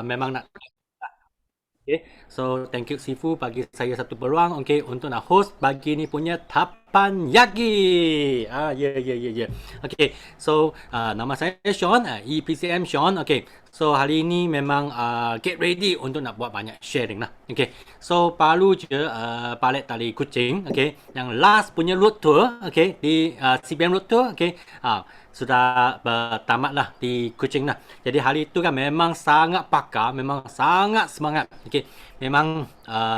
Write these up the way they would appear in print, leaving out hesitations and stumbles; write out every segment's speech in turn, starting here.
memang nak. Okay. So, thank you Sifu bagi saya satu peluang okay, untuk nak host bagi ni punya Tapanyaki. Ya. Okay. So, nama saya Sean, EPCM Sean. Okay. So, hari ini memang get ready untuk nak buat banyak sharing lah. Okay. So, palu je palet tali kucing. Okay. Yang last punya road tour. Okay. Di CBM road tour. Okay. Sudah tamat lah di Kuching lah. Jadi hari itu kan memang sangat pakar, memang sangat semangat. Okay. Memang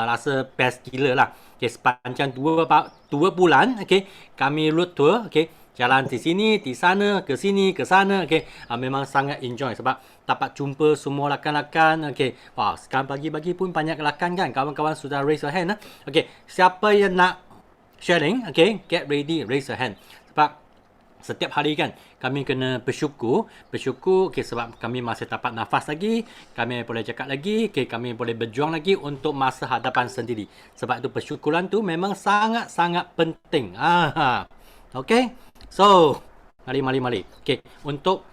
rasa best gila lah. Okay. Sepanjang 2 bulan, okay, kami road tour, okay, jalan di sini, di sana, ke sini, ke sana, okay. Memang sangat enjoy sebab dapat jumpa semua rakan-rakan, okay. Wah, sekarang pagi-pagi pun banyak rakan kan. Kawan-kawan sudah raise your hand lah. Okay. Siapa yang nak sharing, okay, get ready, raise your hand. Sebab setiap hari kan kami kena bersyukur okay, sebab kami masih dapat nafas lagi, kami boleh cakap lagi, okay, kami boleh berjuang lagi untuk masa hadapan sendiri. Sebab itu bersyukuran tu memang sangat-sangat penting. Okay. So, mari. Okay, untuk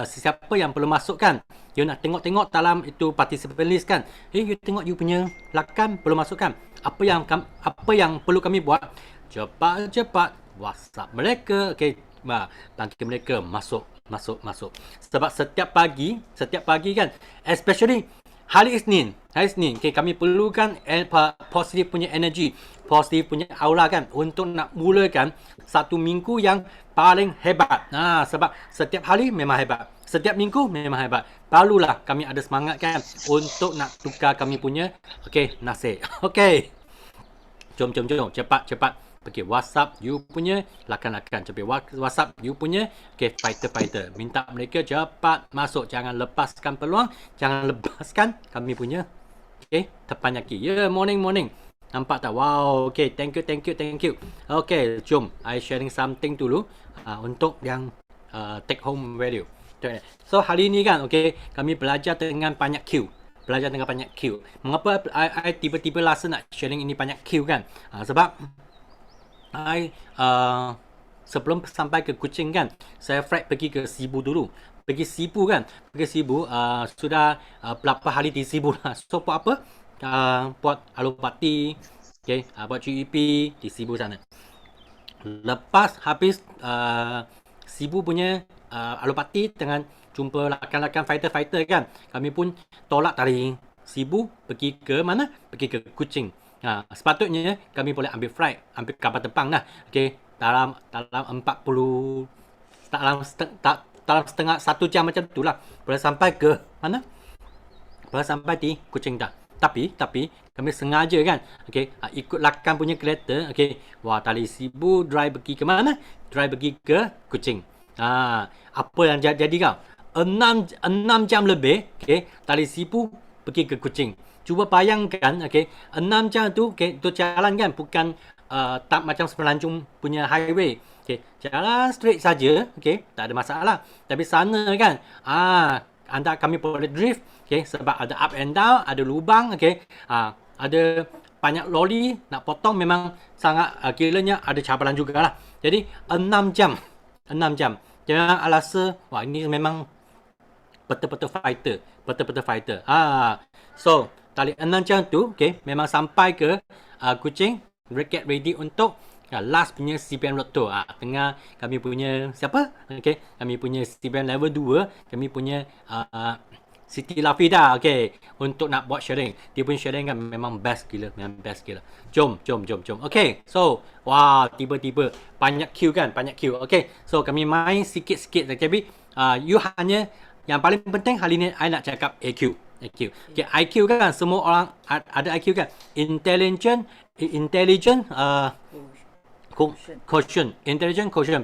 sesiapa yang perlu masuk kan, you nak tengok-tengok dalam itu participant list kan, you tengok you punya lakan perlu masuk kan. Apa yang perlu kami buat, cepat WhatsApp mereka, okay, bangkit mereka masuk. Sebab setiap pagi kan, especially hari Isnin, okay, kami perlukan positif punya energy, positif punya aura kan, untuk nak mulakan satu minggu yang paling hebat. Sebab setiap hari memang hebat, setiap minggu memang hebat. Perlulah kami ada semangat kan untuk nak tukar kami punya, okay, nasib. Okay. Jom, cepat. Okay, WhatsApp you punya lakan-lakan. Cepat WhatsApp you punya, okay, fighter. Minta mereka cepat masuk. Jangan lepaskan peluang. Jangan lepaskan kami punya, okay, Tapanyaki. Morning. Nampak tak? Wow, okay, thank you. Okay, jom. I sharing something dulu untuk yang take home value. So, hari ni kan, okay, kami belajar dengan banyak Q. Mengapa I tiba-tiba rasa nak sharing ini banyak Q kan? Sebab I sebelum sampai ke Kuching kan, saya flight pergi ke Sibu dulu. Pergi Sibu sudah berapa hari di Sibu lah. So buat apa? Buat alupati, okay, buat GEP di Sibu sana. Lepas habis Sibu punya alupati dengan jumpa rakan-rakan fighter kan, kami pun tolak dari Sibu pergi ke mana? Pergi ke Kuching. Sepatutnya kami boleh ambil flight, ambil kapal terbang lah. Okay, dalam 40, dalam setengah 1 jam macam tu lah. Boleh sampai ke mana? Boleh sampai di Kuching dah. Tapi kami sengaja kan, okay, ikut lakan punya kereta, okay. Wah, tali Sibu drive pergi ke mana? Drive pergi ke Kuching. Apa yang jadi kau? 6 jam lebih, okay, tali Sibu pergi ke Kuching. Cuba bayangkan, okay, 6 jam tu, okay, tu jalan kan, bukan tak macam Semenanjung punya highway. Okay, jalan straight saja, okay, tak ada masalah. Tapi sana kan, anda kami boleh drift, okay, sebab ada up and down, ada lubang, okay, ada banyak lori nak potong, memang sangat kiranya ada cabaran jugalah. Jadi 6 jam. Jangan rasa, wah ini memang betul-betul fighter. So tali 6 jam tu, okay, memang sampai ke Kuching, get ready untuk last punya CBM Road Tour. Tengah kami punya siapa? Okay, kami punya CBM level 2, kami punya Siti Lafida, okay, untuk nak buat sharing. Dia punya sharing kan memang best gila. Jom. Okay, so, wow, tiba-tiba banyak queue kan, Okay, so kami main sikit-sikit. Tapi you hanya, yang paling penting hari ni I nak cakap AQ. Okay, IQ kan, semua orang ada IQ kan. Intelligent quotient,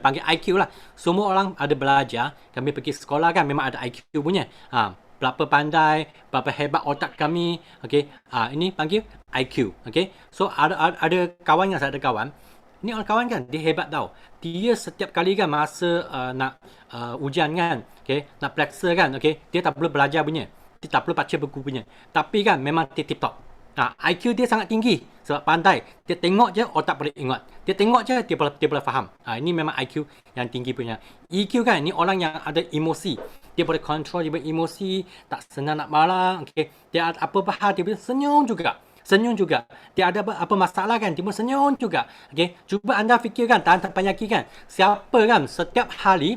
panggil IQ lah. Semua orang ada belajar. Kami pergi sekolah kan, memang ada IQ punya. Berapa pandai, berapa hebat otak kami. Okay, ini panggil IQ. Okay, so ada kawan yang saya ada kawan. Ni orang kawan kan, dia hebat tau. Dia setiap kali kan masa nak ujian kan, okay, nak periksa kan, okay, dia tak perlu belajar punya. Dia tak perlu baca buku punya. Tapi kan memang tip top. IQ dia sangat tinggi sebab pandai. Dia tengok je otak boleh ingat. Dia tengok je dia boleh faham. Ini memang IQ yang tinggi punya. EQ kan ni orang yang ada emosi. Dia boleh control dia punya emosi, tak senang nak marah, okey. Dia ada apa-apa hal dia boleh senyum juga. Senyum juga. Dia ada apa masalah kan, dia pun senyum juga. Okey, cuba anda fikirkan tahan terpenyakit kan. Siapa kan setiap kali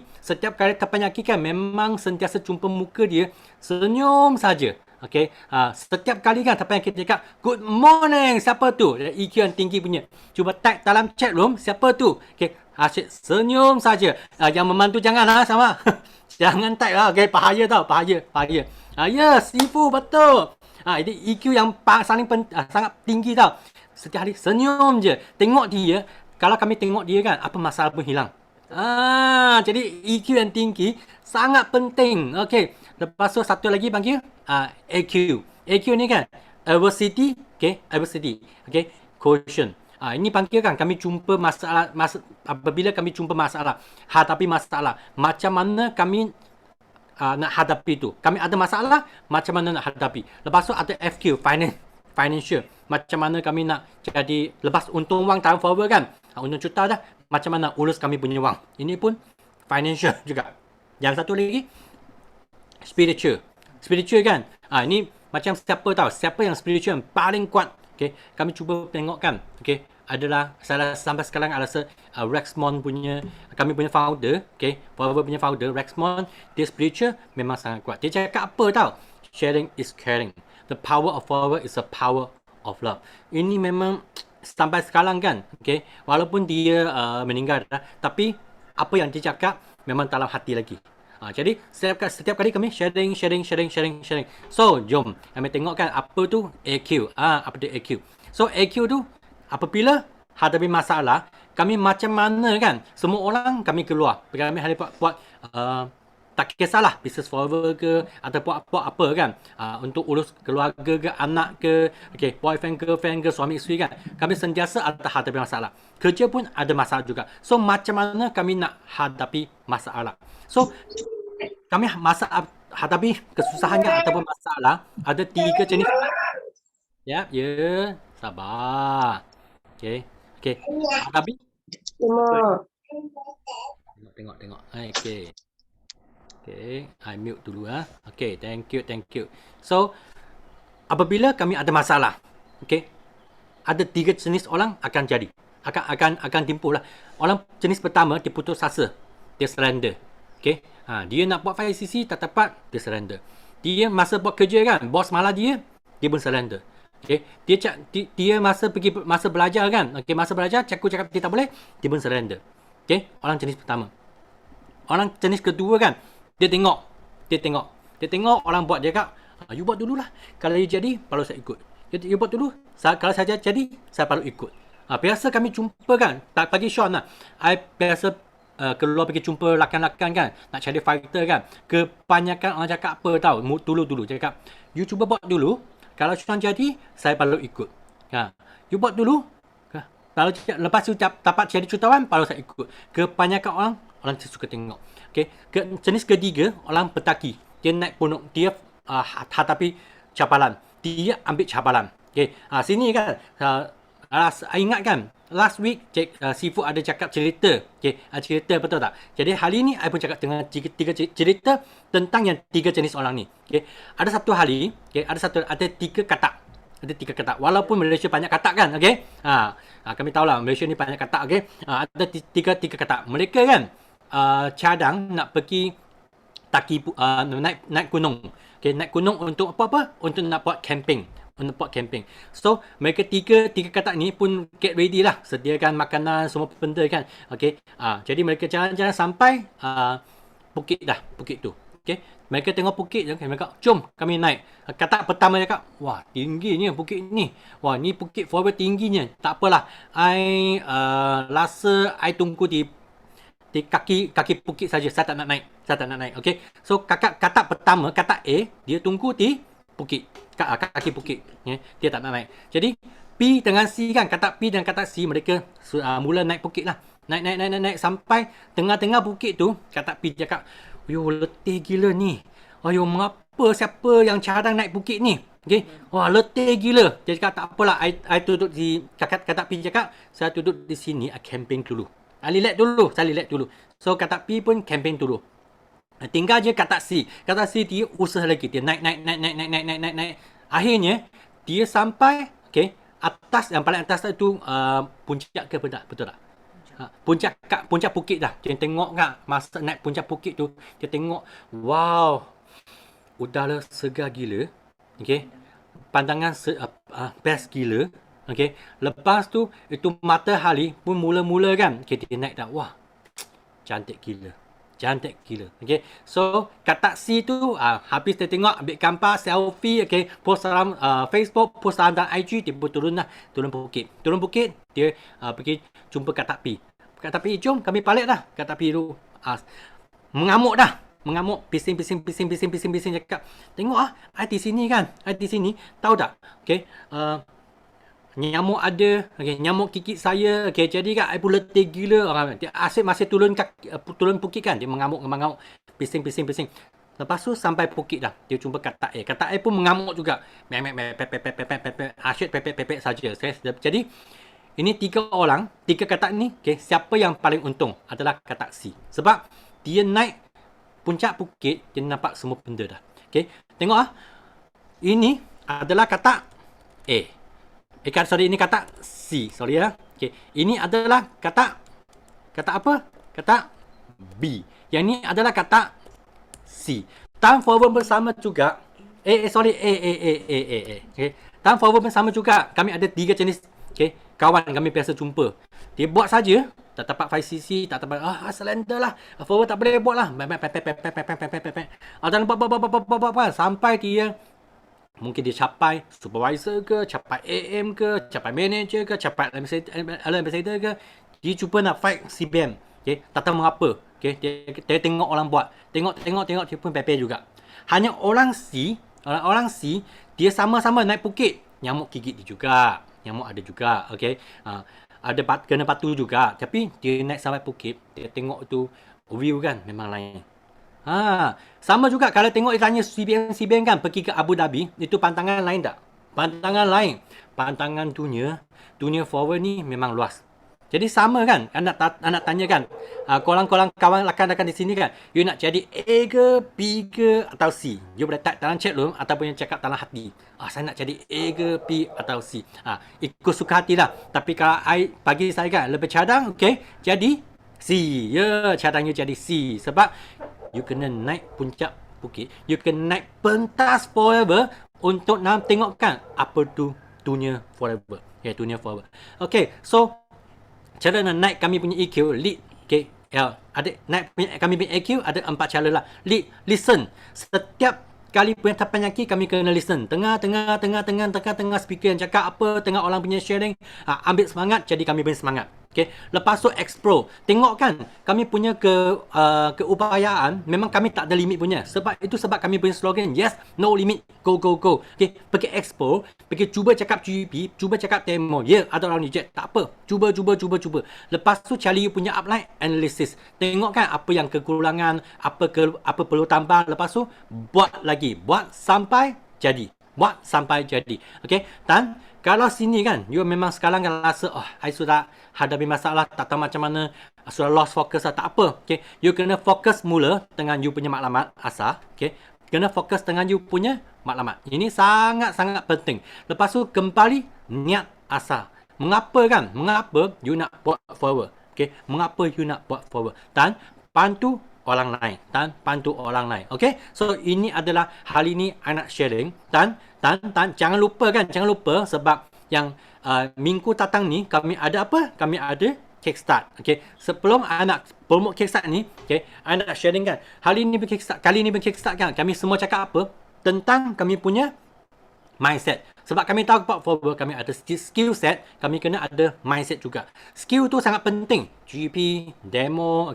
terpenyakit kan memang sentiasa jumpa muka dia senyum saja. Okey, setiap kali kan terpenyakit dia cakap good morning, siapa tu? EQ yang tinggi punya. Cuba tag dalam chat room siapa tu? Okey, asyik senyum saja. Yang membantu jangan sama. Jangan tag lah. Okey, bahaya tau, bahaya. Ya, Sifu betul. Ini EQ yang sangat tinggi tau. Setiap hari senyum je. Tengok dia. Kalau kami tengok dia kan, apa masalah pun hilang. Jadi EQ yang tinggi sangat penting. Okey. Lepas tu satu lagi panggil AQ. AQ ni kan adversity, adversity. Okey, quotient. Ini panggil kan kami jumpa apabila kami jumpa masalah, hadapi masalah. Macam mana kami nak hadapi tu. Kami ada masalah, macam mana nak hadapi. Lepas tu ada FQ, financial. Macam mana kami nak jadi, lepas untung wang tahun forward kan. Untung juta dah, macam mana urus kami punya wang. Ini pun financial juga. Yang satu lagi, spiritual. Spiritual kan. Ini macam siapa tahu, siapa yang spiritual yang paling kuat. Okay, kami cuba tengokkan. Okay, adalah sampai sekarang ada Rexmond punya, kami punya founder, okay, Forever punya founder Rexmond, dia spiritual memang sangat kuat. Dia cakap apa tahu? Sharing is caring. The power of Forever is a power of love. Ini memang sampai sekarang kan, okay, walaupun dia meninggal dah, tapi apa yang dia cakap memang dalam hati lagi. Jadi setiap kali kami sharing. So jom kami tengokkan apa tu AQ. Apa tu AQ? So AQ tu apabila hadapi masalah, kami macam mana kan? Semua orang kami keluar. Kami hari buat tak kisahlah business forever ke atau buat apa kan, untuk urus keluarga ke, anak ke, okay, boyfriend girlfriend ke, suami isteri kan, kami sentiasa ada hadapi masalah. Kerja pun ada masalah juga. So macam mana kami nak hadapi masalah? So kami hadapi kesusahan ataupun masalah ada 3 jenis. Ya, sabar. Okay. Hadapi. Tengok. Okay, I mute dulu Okay, thank you. So, apabila kami ada masalah, okay, ada 3 jenis orang akan jadi. Akan timbul lah. Orang jenis pertama, dia putus asa. Dia surrender. Okay, dia nak buat 5cc, tak tepat, dia surrender. Dia masa buat kerja kan, bos malah dia pun surrender. Okay, dia masa belajar kan, okay, masa belajar, cikgu cakap dia tak boleh, dia pun surrender. Okay, orang jenis pertama. Orang jenis kedua kan, dia tengok orang buat, dia cakap, you buat dululah. Kalau dia jadi, baru saya ikut. You buat dulu. Kalau saya jadi, saya baru ikut. Biasa kami jumpa kan, tak pagi Sean lah. I biasa keluar pergi jumpa rakan-rakan kan, nak cari fighter kan. Kebanyakan orang cakap apa tahu, dulu cakap, you cuba buat dulu. Kalau Sean jadi, saya baru ikut. You buat dulu. Kalau lepas tu dapat jadi jutawan, baru saya ikut. Kebanyakan orang suka tengok. Okay. Jenis ketiga, orang petaki. Dia naik gunung, dia hadapi cabaran. Dia ambil cabaran. Okay. Sini kan, ingat kan, last week Sifu ada cakap cerita. Okay. Cerita betul tak? Jadi hari ni, I pun cakap dengan 3 cerita tentang yang 3 jenis orang ni. Okay. Ada satu hari, okay, ada 3 katak. Ada 3 katak. Walaupun Malaysia banyak katak kan, okay? Kami tahulah Malaysia ni banyak katak, okay? Ada 3 katak. Mereka kan cadang nak pergi naik gunung. Okay, naik gunung untuk apa? Untuk nak buat camping. So, mereka 3 katak ni pun get ready lah. Sediakan makanan, semua benda kan. Okay. Jadi mereka jalan-jalan sampai bukit tu. Okay. Mereka tengok bukit je. Okay. Mereka, jom kami naik. Katak pertama cakap, wah tingginya bukit ni. Wah ni bukit forever tingginya. Tak apalah. I rasa I tunggu di kaki bukit saja. Saya tak nak naik. Okay. So katak pertama, katak A, dia tunggu di bukit. Kaki bukit. Dia tak nak naik. Jadi P dengan C kan, katak P dan katak C, mereka mula naik bukit lah. Naik sampai tengah-tengah bukit tu, katak P cakap, yo letih gila ni. Ayo, mengapa siapa yang cadang naik bukit ni? Okay. Wah, letih gila. Dia cakap tak apalah. I duduk di Kak Pi cakap, saya duduk di sini, I camping dulu. I relax dulu. So Kak Pi pun camping dulu. Tinggal je kat taksi. Kat taksi dia usaha lagi. Dia naik. Akhirnya dia sampai atas, yang paling atas tu puncak ke betul tak? Puncak bukit dah. Dia tengok kat masa naik puncak bukit tu, dia tengok, wow, udahlah segar gila. Okey. Pandangan best gila. Okey. Lepas tu itu matahari pun mula-mula kan. Okey, dia naik dah. Wah, cantik gila. Okay. So kat taksi tu habis dia tengok, ambil gambar, selfie, okay, post dalam Facebook, post dalam IG, dia pun turun bukit. Dia pergi jumpa Kak Pi. Kak Pi, jom kami balik dah. Kak Pi tu mengamuk, bising cakap, tengok I di sini tahu tak? Okay. Nyamuk ada, nyamuk gigit saya, jadi kan I pun letih gila. Dia asyik masih turun bukit kan, dia mengamuk, bising. Lepas tu sampai bukit dah, dia jumpa Kak A pun mengamuk juga, asyik pepek saja. Jadi ini tiga katak ni, siapa yang paling untung adalah Kak taksi, sebab dia naik puncak bukit, dia nampak semua benda dah. Tengok ini adalah katak A. Ini kata C. Sorry ya. Ini adalah kata apa? Kata B. Yang ini adalah kata C. Time forward bersama juga. Time forward bersama juga. Kami ada 3 jenis kawan kami biasa jumpa. Dia buat saja, tak dapat 5cc, tak dapat slender lah. Forward tak boleh buat lah. Dan buat sampai dia mungkin dia capai supervisor ke, capai AM ke, capai manager ke, capai ambassador ke. Dia cuba nak fight CBM. Tak tahu mengapa. Dia tengok orang buat. Tengok dia pun pepe juga. Hanya orang C, dia sama-sama naik bukit. Nyamuk gigit dia juga. Nyamuk ada juga. Ada kena batu juga. Tapi dia naik sampai bukit, dia tengok tu view kan memang lain. Sama juga kalau tengok tanya CBM kan pergi ke Abu Dhabi, itu pantangan lain tak? Pantangan lain. Pantangan dunia forward ni memang luas. Jadi sama kan? Anak tanya kan, korang kawan rakan di sini kan, you nak jadi A ke, B ke atau C? You boleh type dalam chat room ataupun yang cakap dalam hati. Saya nak jadi A ke, B atau C. Ikut suka hati lah. Tapi kalau bagi saya kan lebih cadang, jadi C. Cadangnya jadi C. Sebab you kena naik puncak bukit, you kena naik pentas forever untuk nak tengokkan apa tu dunia forever. Dunia forever. So cara nak naik kami punya EQ, lead. Kami punya EQ ada 4 cara lah. Lead, listen. Setiap kali punya tapan yaki kami kena listen. Tengah speaker yang cakap apa, tengah orang punya sharing, ambil semangat, jadi kami punya semangat. Lepas tu explore. Tengok kan, kami punya keupayaan memang kami tak ada limit punya. Sebab kami punya slogan, yes, no limit, go. Pergi explore, pergi cuba cakap GP, cuba cakap demo. Ada orang reject, tak apa. Cuba. Lepas tu cari you punya upline analysis. Tengok kan apa yang kekurangan, apa perlu tambah. Lepas tu buat lagi. Buat sampai jadi. Dan kalau sini kan, you memang sekarang kan rasa, I sudah hadapi masalah, tak tahu macam mana, sudah lost focus lah, tak apa. You kena fokus mula dengan you punya maklumat asal. Kena fokus dengan you punya maklumat. Ini sangat-sangat penting. Lepas tu kembali niat asal. Mengapa you nak buat forward? Mengapa you nak buat forward? Dan bantu orang lain. So ini adalah hari ini I nak sharing. Dan jangan lupa sebab yang minggu datang ni kami ada apa? Kami ada Kickstart. Sebelum I nak promote Kickstart ni, I nak sharing kan. Kali ni Kickstart kan, kami semua cakap apa? Tentang kami punya mindset. Sebab kami tahu buat forward, kami ada skill set, kami kena ada mindset juga. Skill tu sangat penting. GP, demo,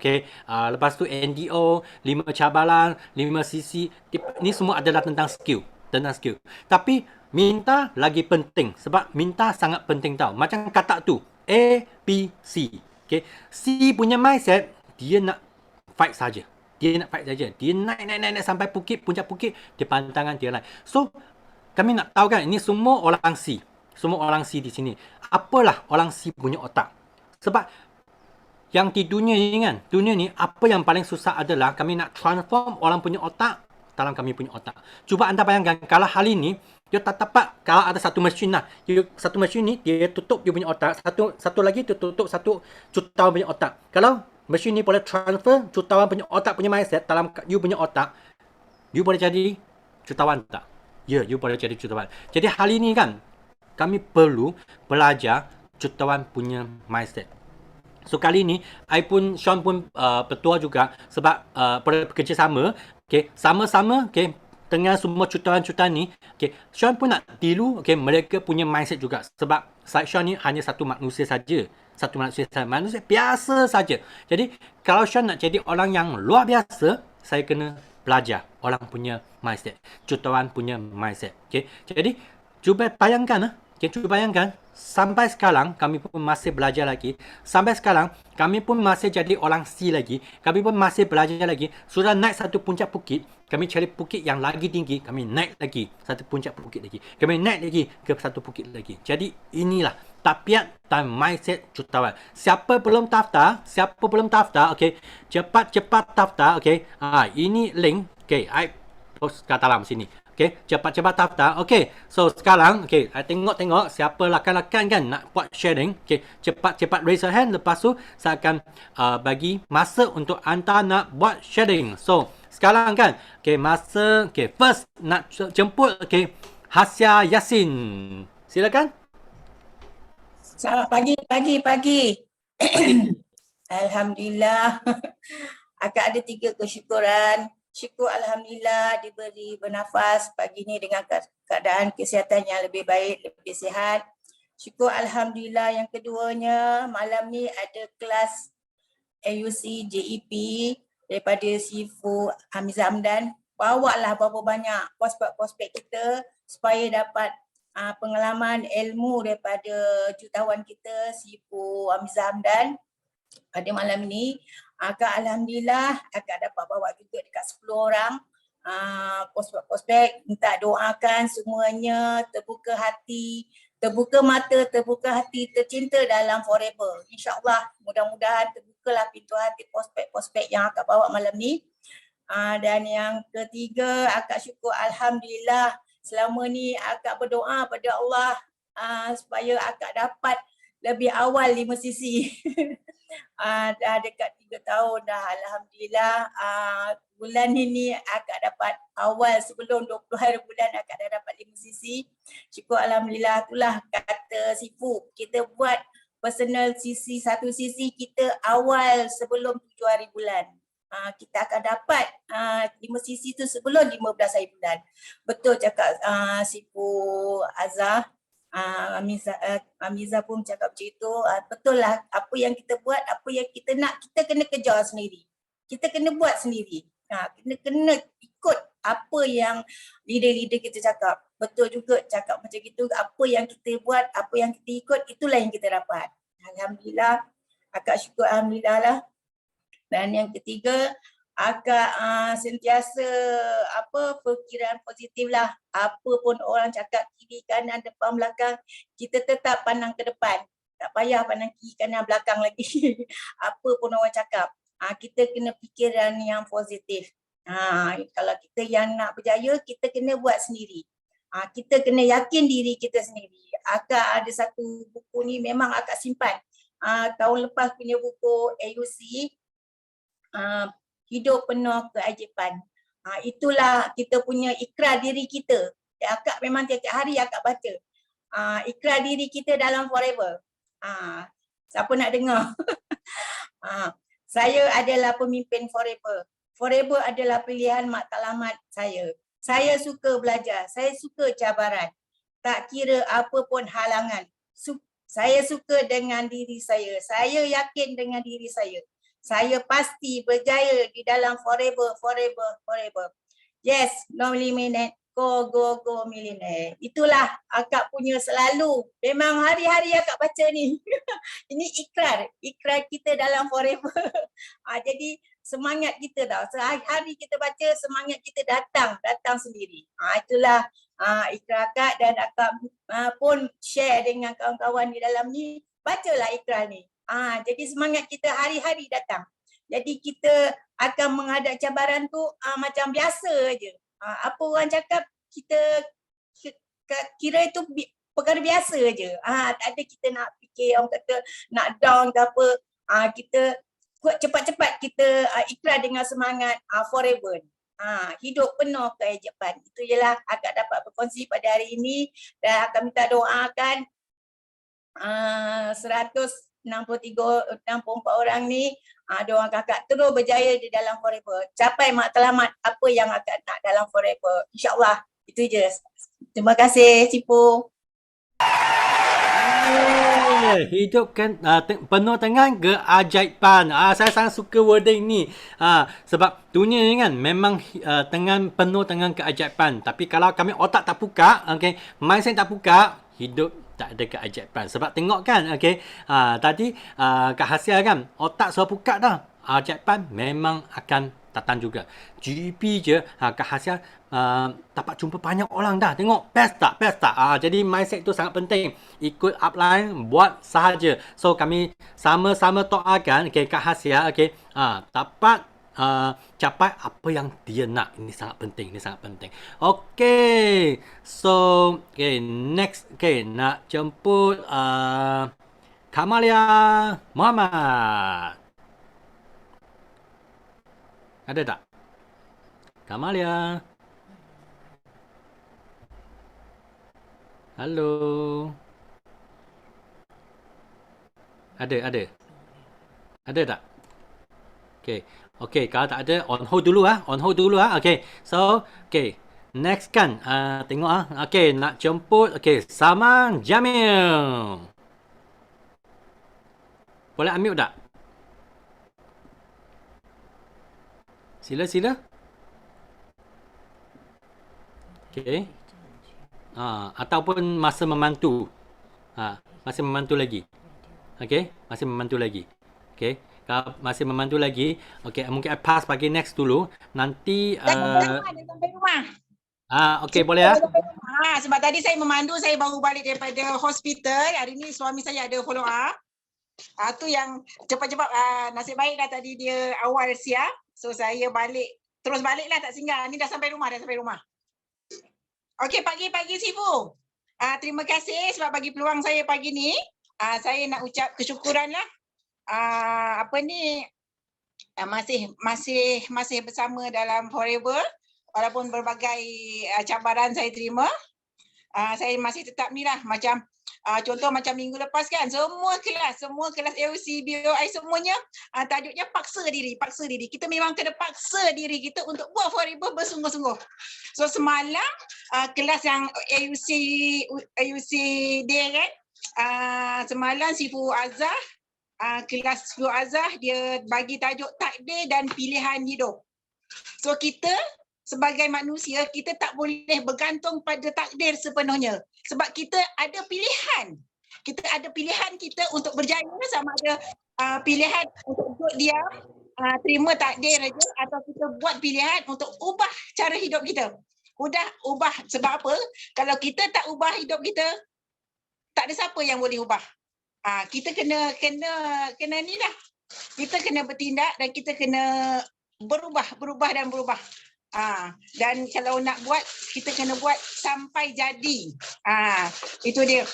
lepas tu NDO, 5 cabaran, 5cc, ni semua adalah tentang skill. Tapi minta lagi penting. Sebab minta sangat penting tau. Macam kata tu, A, B, C. C punya mindset, dia nak fight saja. Dia naik sampai puncak bukit, dia pantangan dia lain. So, kami nak tahu kan, ini semua orang C. Semua orang C di sini. Apalah orang C punya otak? Sebab yang di dunia ni kan, dunia ni apa yang paling susah adalah kami nak transform orang punya otak dalam kami punya otak. Cuba anda bayangkan kalau hari ni dia tak dapat, kalau ada satu mesin lah. Satu mesin ni dia tutup dia punya otak, satu lagi dia tutup satu jutawan punya otak. Kalau mesin ni boleh transfer jutawan punya otak punya mindset dalam you punya otak, you boleh jadi jutawan tak? Ya, you boleh jadi jutawan. Jadi hari ni kan kami perlu belajar jutawan punya mindset. So kali ni, Sean pun bertua juga sebab bekerjasama, okay, sama-sama, okay, dengan semua jutawan-jutawan ni, okay, Sean pun nak tiru, okay, mereka punya mindset juga. Sebab Sean ni hanya satu manusia saja. Satu manusia biasa saja. Jadi, kalau Sean nak jadi orang yang luar biasa, saya kena belajar orang punya mindset. Jutawan punya mindset. Okay. Jadi, cuba bayangkan, okay, cuba bayangkan, sampai sekarang kami pun masih belajar lagi. Sampai sekarang kami pun masih jadi orang C lagi. Kami pun masih belajar lagi. Sudah naik satu puncak bukit, kami cari bukit yang lagi tinggi, kami naik lagi satu puncak bukit lagi. Kami naik lagi ke satu bukit lagi. Jadi inilah tabiat dan mindset jutawan. Siapa belum daftar, okey, cepat-cepat daftar, okey. Ini link, okey, I post kat dalam sini. Okay, cepat-cepat daftar. Okay, so sekarang, okay, I tengok siapa rakan-rakan kan nak buat sharing. Okay, cepat-cepat raise your hand. Lepas tu, saya akan bagi masa untuk anda nak buat sharing. So, sekarang kan, okay, masa, okay, first nak jemput, okay, Hasya Yasin. Silakan. Selamat pagi. Alhamdulillah. Akak ada 3 kesyukuran. Syukur Alhamdulillah diberi bernafas pagi ni dengan keadaan kesihatan yang lebih baik, lebih sihat. Syukur Alhamdulillah yang keduanya, malam ni ada kelas AUC JEP daripada Sifu Hamizah Hamdan. Bawa lah berapa banyak prospek kita supaya dapat pengalaman ilmu daripada jutawan kita Sifu Hamizah Hamdan. Pada malam ini, Akak Alhamdulillah, Akak dapat bawa juga dekat 10 orang prospek, minta doakan semuanya, terbuka hati, terbuka mata, terbuka hati, tercinta dalam forever. InsyaAllah, mudah-mudahan terbukalah pintu hati prospek-prospek yang Akak bawa malam ni. Dan yang ketiga, Akak syukur Alhamdulillah, selama ni Akak berdoa pada Allah supaya Akak dapat lebih awal 5 sisi. Dah dekat 3 tahun dah Alhamdulillah. Bulan ini Akak dapat awal sebelum 20 hari bulan Akak dah dapat 5 sisi. Syukur Alhamdulillah, itulah kata Sifu. Kita buat personal sisi, 1 sisi kita awal sebelum 7 hari bulan. Kita akan dapat 5 sisi tu sebelum 15 hari bulan. Betul cakap Sifu Azhar. Amiza pun cakap macam itu. Betul lah, apa yang kita buat, apa yang kita nak, kita kena kejar sendiri. Kita kena buat sendiri. Kena ikut apa yang leader-leader kita cakap. Betul juga cakap macam itu. Apa yang kita buat, apa yang kita ikut, itulah yang kita dapat. Alhamdulillah, Akak syukur Alhamdulillah lah. Dan yang ketiga, Akak sentiasa fikiran positif lah. Apa pun orang cakap kiri, kanan, depan, belakang, kita tetap pandang ke depan. Tak payah pandang kiri, kanan, belakang lagi. Apa pun orang cakap. Kita kena fikiran yang positif. Kalau kita yang nak berjaya, kita kena buat sendiri. Kita kena yakin diri kita sendiri. Akak ada satu buku ni memang Akak simpan. Tahun lepas punya buku AUC, Hidup Penuh Keajaiban. Itulah kita punya ikrar diri kita. Akak memang tiap-tiap hari Akak baca. Ikrar diri kita dalam forever. Siapa nak dengar? Saya adalah pemimpin forever. Forever adalah pilihan matlamat saya. Saya suka belajar. Saya suka cabaran. Tak kira apa pun halangan. Saya suka dengan diri saya. Saya yakin dengan diri saya. Saya pasti berjaya di dalam forever. Yes, no limit. Go millionaire. Itulah Akak punya selalu. Memang hari-hari Akak baca ni. Ini ikrar kita dalam forever. Jadi semangat kita tau. Sehari-hari kita baca, semangat kita datang sendiri. Itulah Ikrar akak dan akak pun share dengan kawan-kawan di dalam ni, bacalah ikrar ni. Jadi semangat kita hari-hari datang. Jadi kita akan menghadap cabaran tu macam biasa aje. Apa orang cakap kita kira itu perkara biasa aje. Tak ada kita nak fikir orang kata nak down ke apa. Kita cepat-cepat kita ikrar dengan semangat forever. Hidup penuh keajaiban. Itu jelah akak dapat berkongsi pada hari ini dan akak minta doakan 163 64 orang ni doa kakak terus berjaya di dalam forever. Capai matlamat apa yang akak nak dalam forever. InsyaAllah. Itu je. Terima kasih Cipu. Hidup kan penuh dengan keajaiban. Saya sangat suka wording ni. Sebab dunia ni kan memang penuh dengan keajaiban. Tapi kalau kami otak tak buka, okay, mindset tak buka, hidup tak ada keajaiban. Sebab tengok kan, okay, tadi Kak Hasia kan, otak sudah buka dah. Ajaiban memang akan datang juga. GP je, Kak Hasia dapat jumpa banyak orang dah. Tengok, best tak? Jadi mindset tu sangat penting. Ikut upline, buat sahaja. So, kami sama-sama doakan, okay, Kak Hasia, okay, dapat capai apa yang dia nak. Ini sangat penting. Okay. So, okay, next. Okay, nak jemput Kamalia Muhammad. Ada tak? Kamalia. Halo. Ada. Ada tak? Okay, kalau tak ada, on hold dulu. Okay, so, okay. Next kan, tengok okay, nak jemput, okay, Saman Jamil. Boleh unmute tak? Sila. Okay. Ataupun masa memantu. Masih memantu lagi. Okay, masih memantu lagi. Okay, kalau masih memantu lagi, okay, mungkin I pass bagi next dulu. Nanti sampai rumah. Okay, boleh ya? Sebab tadi saya memandu, saya baru balik daripada hospital. Hari ni suami saya ada follow up. Tu yang cepat-cepat, nasib baik dah tadi dia awal siap. So saya terus balik lah, tak singgah. Ni dah sampai rumah. Okey, pagi-pagi Sifu. Terima kasih sebab bagi peluang saya pagi ni. Saya nak ucap kesyukuran lah. Masih bersama dalam forever. Walaupun berbagai cabaran saya terima. Saya masih tetap ni lah, macam contoh macam minggu lepas kan, semua kelas AOC, BOI semuanya tajuknya paksa diri. Kita memang kena paksa diri kita untuk buat forever bersungguh-sungguh. So semalam kelas yang AUC Day kan, semalam Sifu Azah, kelas Sifu Azah dia bagi tajuk takdir dan pilihan hidup. So kita sebagai manusia, kita tak boleh bergantung pada takdir sepenuhnya. Sebab kita ada pilihan. Kita ada pilihan kita untuk berjaya, sama ada pilihan untuk duduk diam, terima takdir aja, atau kita buat pilihan untuk ubah cara hidup kita. Ubah. Sebab apa? Kalau kita tak ubah hidup kita, tak ada siapa yang boleh ubah. Kita kena ni lah. Kita kena bertindak dan kita kena berubah. Dan kalau nak buat, kita kena buat sampai jadi. Itu dia.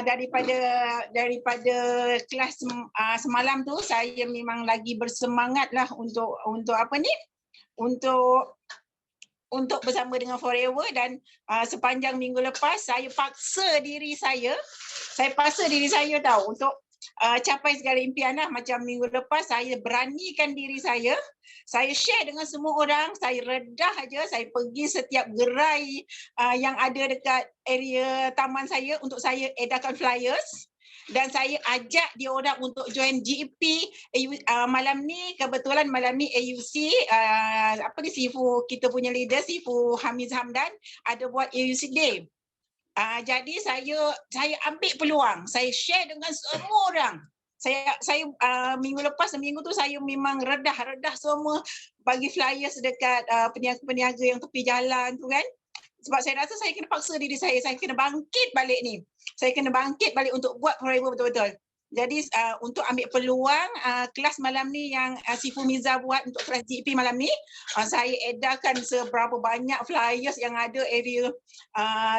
Daripada kelas semalam tu, saya memang lagi bersemangat lah untuk apa ni? Untuk bersama dengan Forever. Dan sepanjang minggu lepas, saya paksa diri saya tahu untuk capai segala impian lah. Macam minggu lepas, saya beranikan diri saya share dengan semua orang, saya redah aja, saya pergi setiap gerai yang ada dekat area taman saya untuk saya edarkan flyers. Dan saya ajak dia orang untuk join GEP. Malam ni, kebetulan malam ni AUC, Sifu, kita punya leader, Sifu Hamiz Hamdan, ada buat AUC Day. Jadi saya ambil peluang, saya share dengan semua orang. Saya minggu lepas, minggu tu saya memang redah semua, bagi flyers dekat peniaga-peniaga yang tepi jalan tu kan. Sebab saya rasa saya kena paksa diri saya kena bangkit balik ni. Saya kena bangkit balik untuk buat Forever betul-betul. Jadi untuk ambil peluang kelas malam ni yang Sifu Miza buat untuk kelas GP malam ni, saya edarkan seberapa banyak flyers yang ada area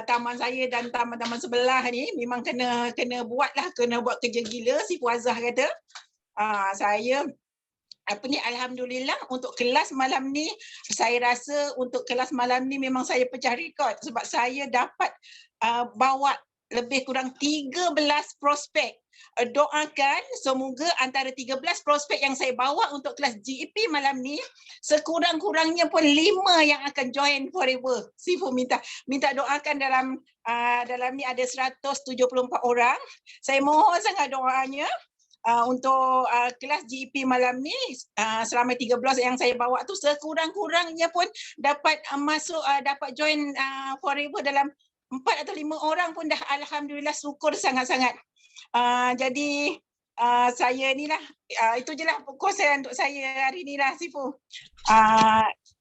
taman saya dan taman-taman sebelah ni. Memang kena buat kerja gila, Sifu Azah kata. Saya alhamdulillah untuk kelas malam ni, saya rasa untuk kelas malam ni memang saya pecah rekod sebab saya dapat bawa lebih kurang 13 prospek. Doakan semoga antara 13 prospek yang saya bawa untuk kelas GEP malam ni, sekurang-kurangnya pun 5 yang akan join Forever. Sifu minta doakan dalam ni ada 174 orang. Saya mohon sangat doanya untuk kelas GEP malam ni, selama 13 yang saya bawa tu sekurang-kurangnya pun dapat masuk, dapat join Forever dalam 4 atau 5 orang pun dah alhamdulillah syukur sangat-sangat. Jadi saya ni lah, itu je lah kongsian untuk saya hari ni lah Sifu.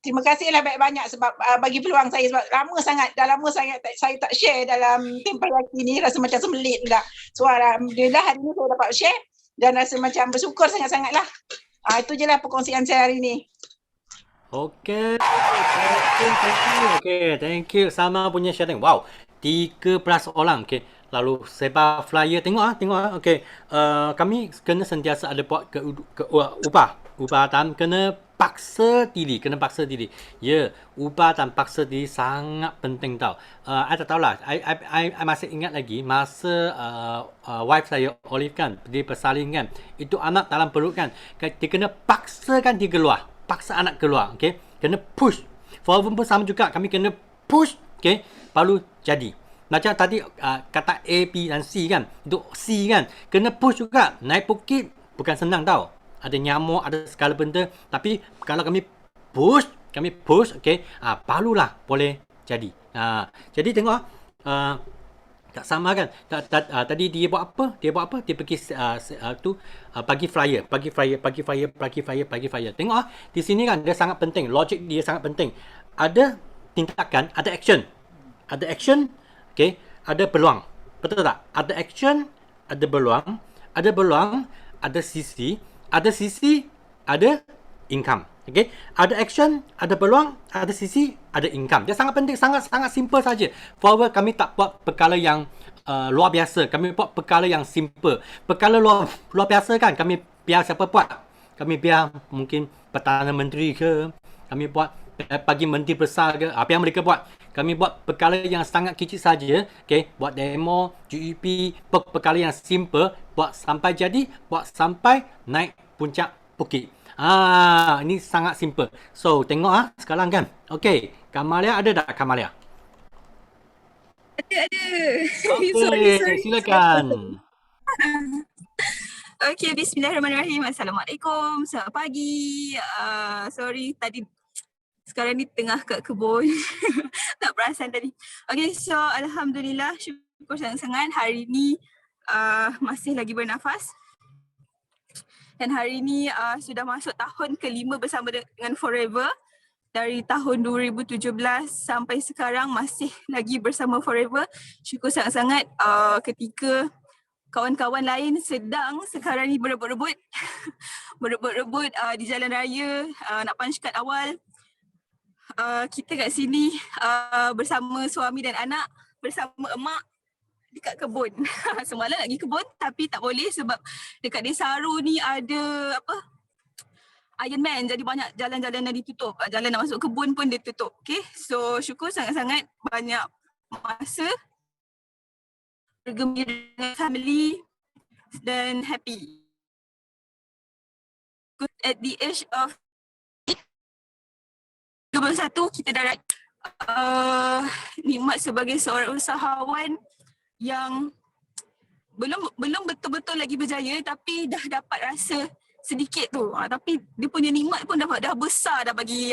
Terima kasihlah banyak-banyak sebab bagi peluang saya, sebab dah lama sangat saya tak share dalam Tempayaki ni, rasa macam sembelit pula. So alhamdulillah hari ni saya dapat share dan rasa macam bersyukur sangat-sangat lah. Itu je lah perkongsian saya hari ni. Okay, thank you. Sama punya sharing. Wow, 13 orang. Okay, lalu sebar flyer. Tengok. Okay, kami kena sentiasa ada buat ubah dan kena paksa diri. Ya, ubah dan paksa diri sangat penting tau. I tak tahulah. I masih ingat lagi masa wife saya Olive kan, dia bersalin kan. Itu anak dalam perut kan. Dia kena paksakan dia keluar. Paksa anak keluar, okay? Kena push. Forever pun sama juga, kami kena push, okay? Baru jadi. Macam tadi kata A, B dan C kan, itu C kan, kena push juga. Naik bukit bukan senang tau. Ada nyamuk, ada segala benda. Tapi kalau kami push, okay, barulah boleh jadi. Jadi tengok, tak sama kan. Tadi dia buat apa? Dia pergi bagi flyer. Tengok di sini kan dia sangat penting. Logik dia sangat penting. Ada tindakan, ada action. Okay, ada peluang. Betul tak? Ada action, ada peluang, ada sisi, ada income. Okay, ada action, ada peluang, ada sisi, ada income. Dia sangat penting, sangat simple saja. Forever kami tak buat perkara yang luar biasa. Kami buat perkara yang simple. Perkara luar biasa kan, kami biar siapa buat? Kami biar mungkin Perdana Menteri ke, kami buat bagi menteri besar ke, apa yang mereka buat. Kami buat perkara yang sangat kecil saja. Okay, buat demo, GEP, perkara yang simple, buat sampai jadi, buat sampai naik puncak bukit. Ini sangat simple. So, tengok sekarang kan. Okay, Kamalia ada tak Kamalia? Ada. Okay, silakan. Okay, bismillahirrahmanirrahim. Assalamualaikum. Selamat pagi. Sorry, tadi sekarang ni tengah kat kebun. Tak perasan tadi. Okay, so alhamdulillah, syukur sangat-sangat hari ni masih lagi bernafas. Dan hari ini sudah masuk tahun ke-5 bersama dengan Forever. Dari tahun 2017 sampai sekarang masih lagi bersama Forever. Syukur sangat-sangat ketika kawan-kawan lain sedang sekarang ni berebut-rebut. Berebut-rebut di jalan raya, nak punch card awal. Kita kat sini bersama suami dan anak, bersama emak dekat kebun. Semalam nak pergi kebun tapi tak boleh sebab dekat Desaru ni ada Iron Man, jadi banyak jalan-jalan yang ditutup. Jalan nak masuk kebun pun dia tutup. Okay, so syukur sangat-sangat banyak masa bergembira dengan family dan happy. At the age of 21 kita dah nikmat sebagai seorang usahawan yang belum betul-betul lagi berjaya tapi dah dapat rasa sedikit tu. Tapi dia punya nikmat pun dah besar dah bagi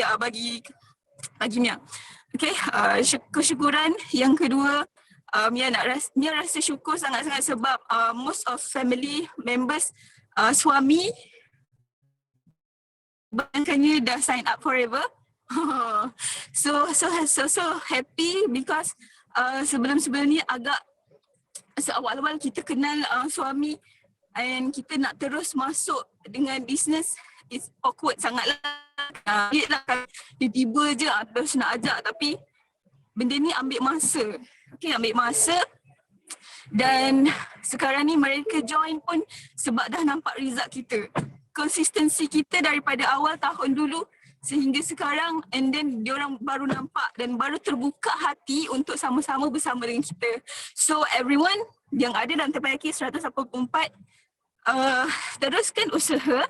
Mia. Okay, kesyukuran yang kedua, Mia rasa syukur sangat-sangat sebab most of family members, suami banyaknya dah sign up Forever So happy because sebelum ni agak awal-awal kita kenal suami and kita nak terus masuk dengan business is awkward sangat lah. Tiba-tiba je terus nak ajak, tapi benda ni ambil masa. Okay, ambil masa. Dan sekarang ni mereka join pun sebab dah nampak result kita. Konsistensi kita daripada awal tahun dulu sehingga sekarang, and then diorang baru nampak dan baru terbuka hati untuk sama-sama bersama dengan kita. So everyone yang ada dalam Terpayaki 184, teruskan usaha,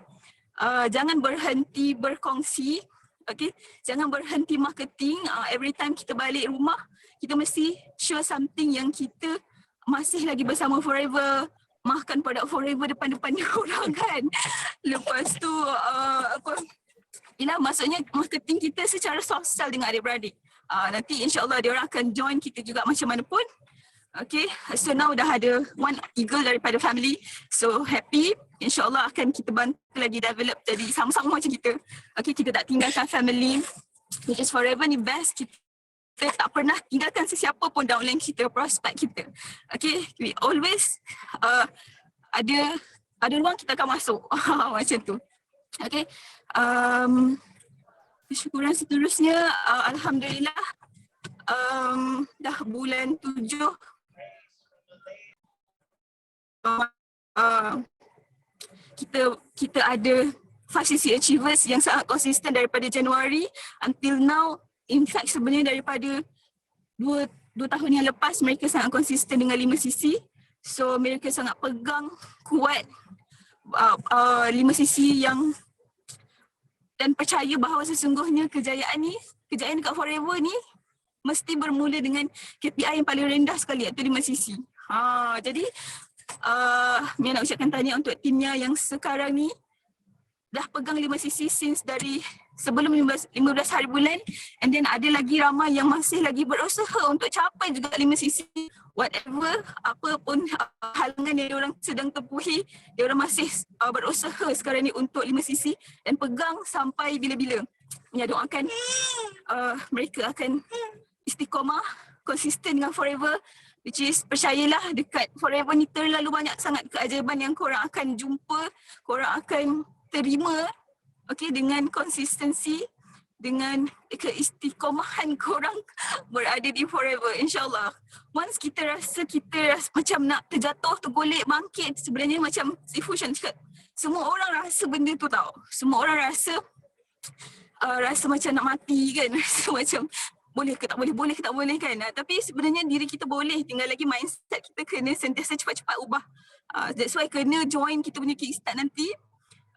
jangan berhenti berkongsi, okay? Jangan berhenti marketing. Every time kita balik rumah, kita mesti show something yang kita masih lagi bersama forever, makan produk forever depan-depan orang kan. Lepas tu maksudnya marketing kita secara sosial dengan adik-beradik. Nanti insyaAllah dia orang akan join kita juga macam mana pun. Okay, so now dah ada one eagle daripada family. So happy. InsyaAllah akan kita bantu lagi develop jadi sama-sama macam kita. Okay, kita tak tinggalkan family, which is forever ni best. Kita tak pernah tinggalkan sesiapa pun downline kita, prospek kita. Okay, we always ada ruang kita akan masuk. Macam tu. Okay. Syukuran seterusnya, Alhamdulillah, dah bulan 7 kita ada 5CC Achievers yang sangat konsisten daripada Januari until now. In fact sebenarnya daripada 2 tahun yang lepas mereka sangat konsisten dengan 5CC. So mereka sangat pegang kuat 5CC yang, dan percaya bahawa sesungguhnya kejayaan dekat Forever ni mesti bermula dengan KPI yang paling rendah sekali, iaitu 5CC. Jadi Mia nak ucapkan tahniah untuk timnya yang sekarang ni dah pegang 5CC since dari sebelum 15 hari bulan, and then ada lagi ramai yang masih lagi berusaha untuk capai juga 5CC. Whatever, apa pun halangan yang diorang sedang tempuhi, diorang masih berusaha sekarang ni untuk 5CC dan pegang sampai bila-bila. Mia doakan mereka akan istiqomah, konsisten dengan Forever, which is percayalah dekat Forever ni terlalu banyak sangat keajaiban yang korang akan jumpa, korang akan terima, okay, dengan konsistensi, dengan keistiqomahan korang berada di Forever, insyaAllah. Once kita rasa macam nak terjatuh, tergolek, bangkit, sebenarnya macam si Fushan cakap, semua orang rasa benda tu tau. Semua orang rasa macam nak mati kan, rasa macam boleh ke tak boleh kan. Tapi sebenarnya diri kita boleh, tinggal lagi mindset kita kena sentiasa cepat-cepat ubah. That's why kena join kita punya kickstart nanti.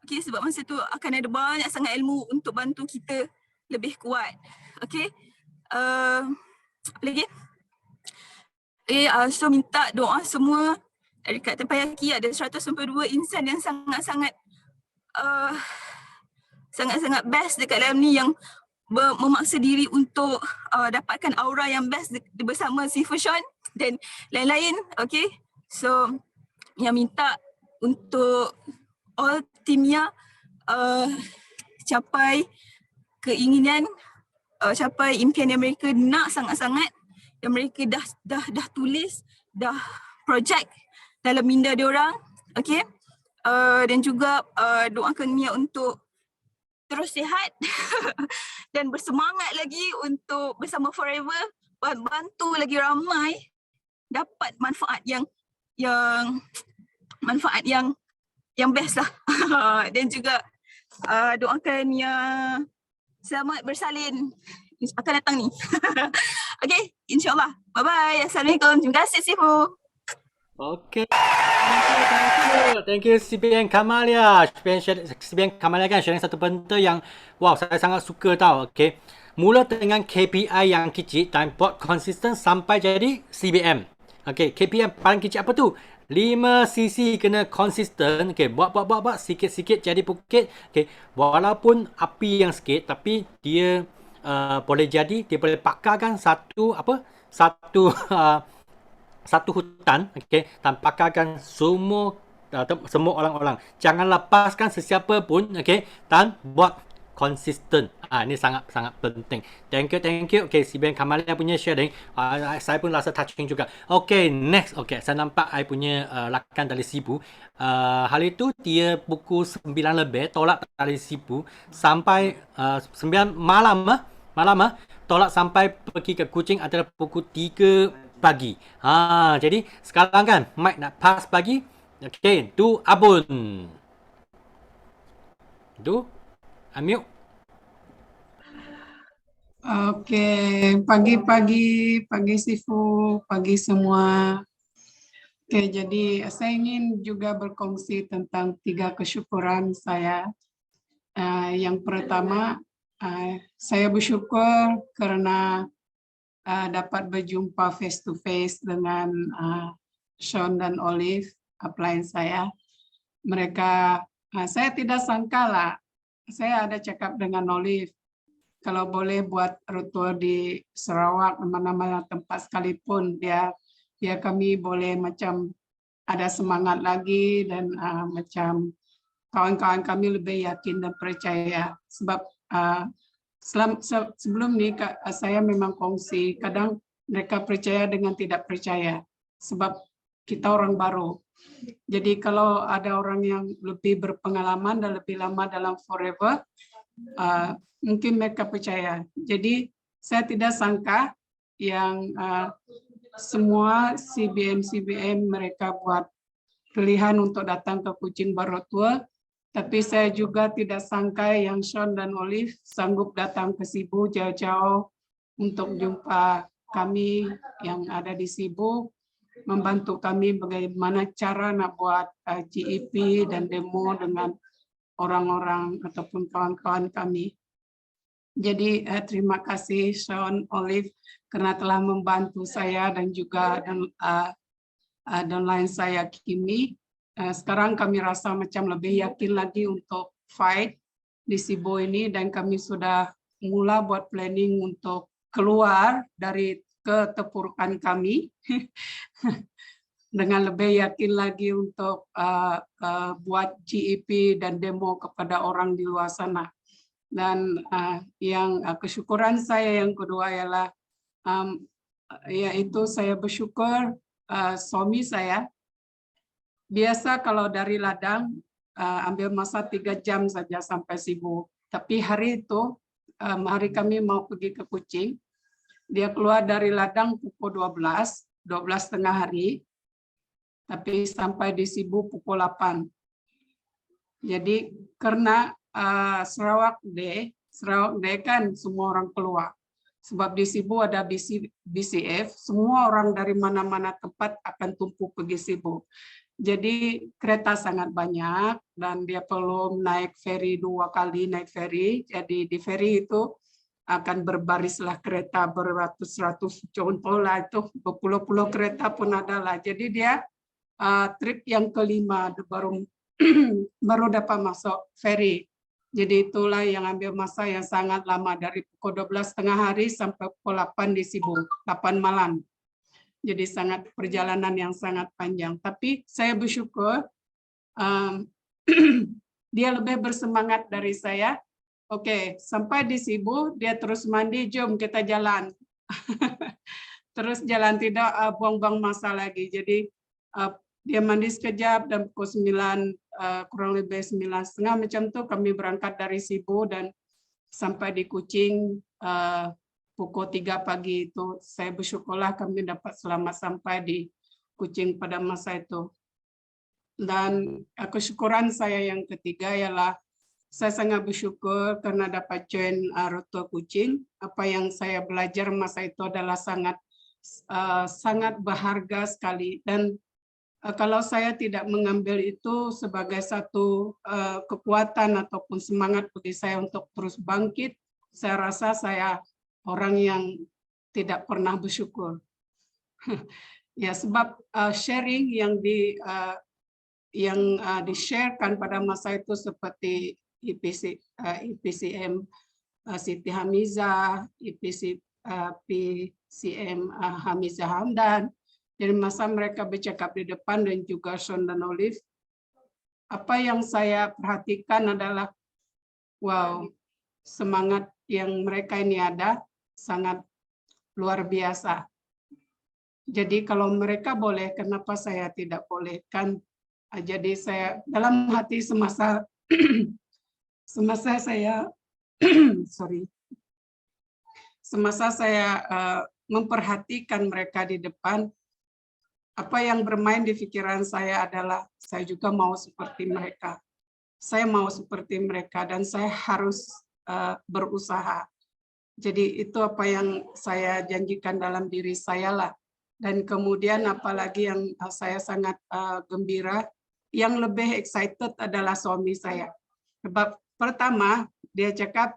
Okay, sebab masa tu akan ada banyak sangat ilmu untuk bantu kita lebih kuat. Okay. Apa lagi? So minta doa semua dekat Terpayaki. Ada 192 insan yang sangat-sangat best dekat dalam ni, yang memaksa diri untuk dapatkan aura yang best bersama si Fushan dan lain-lain. Okay. So yang minta untuk all timnya capai keinginan, capai impian yang mereka nak sangat-sangat, yang mereka dah tulis, dah project dalam minda diorang. Okay. Dan juga doakan Mia untuk terus sihat dan bersemangat lagi untuk bersama Forever, bantu lagi ramai dapat manfaat yang best lah. Dan juga doakan yang selamat bersalin akan datang ni. Okay, insyaAllah. Bye-bye. Assalamualaikum. Terima kasih Sifu. Okay. Thank you CBN Kamalia. CBN Kamalia kan sharing satu benda yang wow, saya sangat suka tau. Okay. Mula dengan KPI yang kecil, time pot konsisten sampai jadi CBM. Okay, KPI yang paling kecil apa tu? 5CC kena konsisten. Okay, buat sikit-sikit jadi bukit. Okay, walaupun api yang sikit, tapi dia boleh jadi, dia boleh pakarkan satu hutan, okay, dan pakarkan semua orang-orang. Jangan lepaskan sesiapa pun, okay, dan buat konsisten. Ini sangat penting. Thank you. Okay, si Ben Kamalia punya sharing, saya pun rasa touching juga. Okay, next. Okay, saya nampak I punya rakan tali sibu. Hari itu dia pukul 9 lebih tolak tali sibu sampai 9 malam tolak sampai pergi ke Kuching adalah pukul 3 pagi. Jadi sekarang kan Mike nak pass pagi. Okay, tu Abun. Tu unmute. Oke, pagi Sifu, pagi semua. Oke, jadi saya ingin juga berkongsi tentang 3 kesyukuran saya. Yang pertama, saya bersyukur karena dapat berjumpa face to face dengan Sean dan Olive, upline saya. Mereka, saya tidak sangka lah, saya ada cakap dengan Olive, kalau boleh buat road di Sarawak, mana-mana tempat sekalipun, dia kami boleh macam ada semangat lagi dan macam kawan-kawan kami lebih yakin dan percaya. Sebab sebelum ni saya memang kongsi, kadang mereka percaya dengan tidak percaya. Sebab kita orang baru. Jadi kalau ada orang yang lebih berpengalaman dan lebih lama dalam Forever, mungkin mereka percaya. Jadi saya tidak sangka yang semua CBM mereka buat pilihan untuk datang ke Kuching Baru Tour, tapi saya juga tidak sangka yang Sean dan Olive sanggup datang ke Sibu jauh-jauh untuk jumpa kami yang ada di Sibu, membantu kami bagaimana cara nak buat GEP dan demo dengan orang-orang ataupun kawan-kawan kami. Jadi terima kasih Sean, Olive karena telah membantu saya dan juga downline saya Kimi. Sekarang kami rasa macam lebih yakin lagi untuk fight di Sibu ini dan kami sudah mula buat planning untuk keluar dari keterpurukan kami dengan lebih yakin lagi untuk buat GEP dan demo kepada orang di luar sana. Dan yang kesyukuran saya yang kedua ialah yaitu saya bersyukur suami saya biasa kalau dari ladang ambil masa 3 jam saja sampai Sibu. Tapi hari itu hari kami mau pergi ke Kuching, dia keluar dari ladang pukul 12:30 hari, tapi sampai di Sibu pukul 8. Jadi karena Sarawak Day kan semua orang keluar. Sebab di Sibu ada BCF, semua orang dari mana-mana tempat akan tumpuk pergi Sibu. Jadi kereta sangat banyak dan dia perlu naik ferry 2 kali naik ferry. Jadi di ferry itu akan berbarislah kereta beratus-ratus, contohlah itu berpuluh-puluh kereta pun ada lah. Jadi dia trip yang kelima baru dapat masuk ferry. Jadi itulah yang ambil masa yang sangat lama dari pukul 12:30 hari sampai pukul 8 di Sibu, 8 malam. Jadi perjalanan yang sangat panjang. Tapi saya bersyukur dia lebih bersemangat dari saya. Oke, sampai di Sibu dia terus mandi, jom kita jalan. Terus jalan, tidak buang-buang masa lagi. Jadi dia mandi sekejap dan pukul 9 kurang lebih 9:30 macam tu kami berangkat dari Sibu dan sampai di Kuching pukul 3 pagi itu. Saya bersyukurlah kami dapat selamat sampai di Kuching pada masa itu. Dan kesyukuran saya yang ketiga ialah saya sangat bersyukur karena dapat join Roto Kuching. Apa yang saya belajar masa itu adalah sangat berharga sekali. Dan kalau saya tidak mengambil itu sebagai satu kekuatan ataupun semangat bagi saya untuk terus bangkit, saya rasa saya orang yang tidak pernah bersyukur. Ya, sebab sharing yang di-sharekan pada masa itu seperti IPCM Siti Hamizah, PCM Hamizah Hamdan. Jadi masa mereka bercakap di depan dan juga Sean dan Olive, apa yang saya perhatikan adalah wow, semangat yang mereka ini ada sangat luar biasa. Jadi kalau mereka boleh, kenapa saya tidak boleh? Kan jadi saya dalam hati semasa semasa saya sorry, semasa saya memperhatikan mereka di depan, apa yang bermain di pikiran saya adalah saya juga mau seperti mereka. Saya mau seperti mereka dan saya harus berusaha. Jadi itu apa yang saya janjikan dalam diri saya lah. Dan kemudian apalagi yang saya sangat gembira, yang lebih excited adalah suami saya. Sebab pertama dia cakap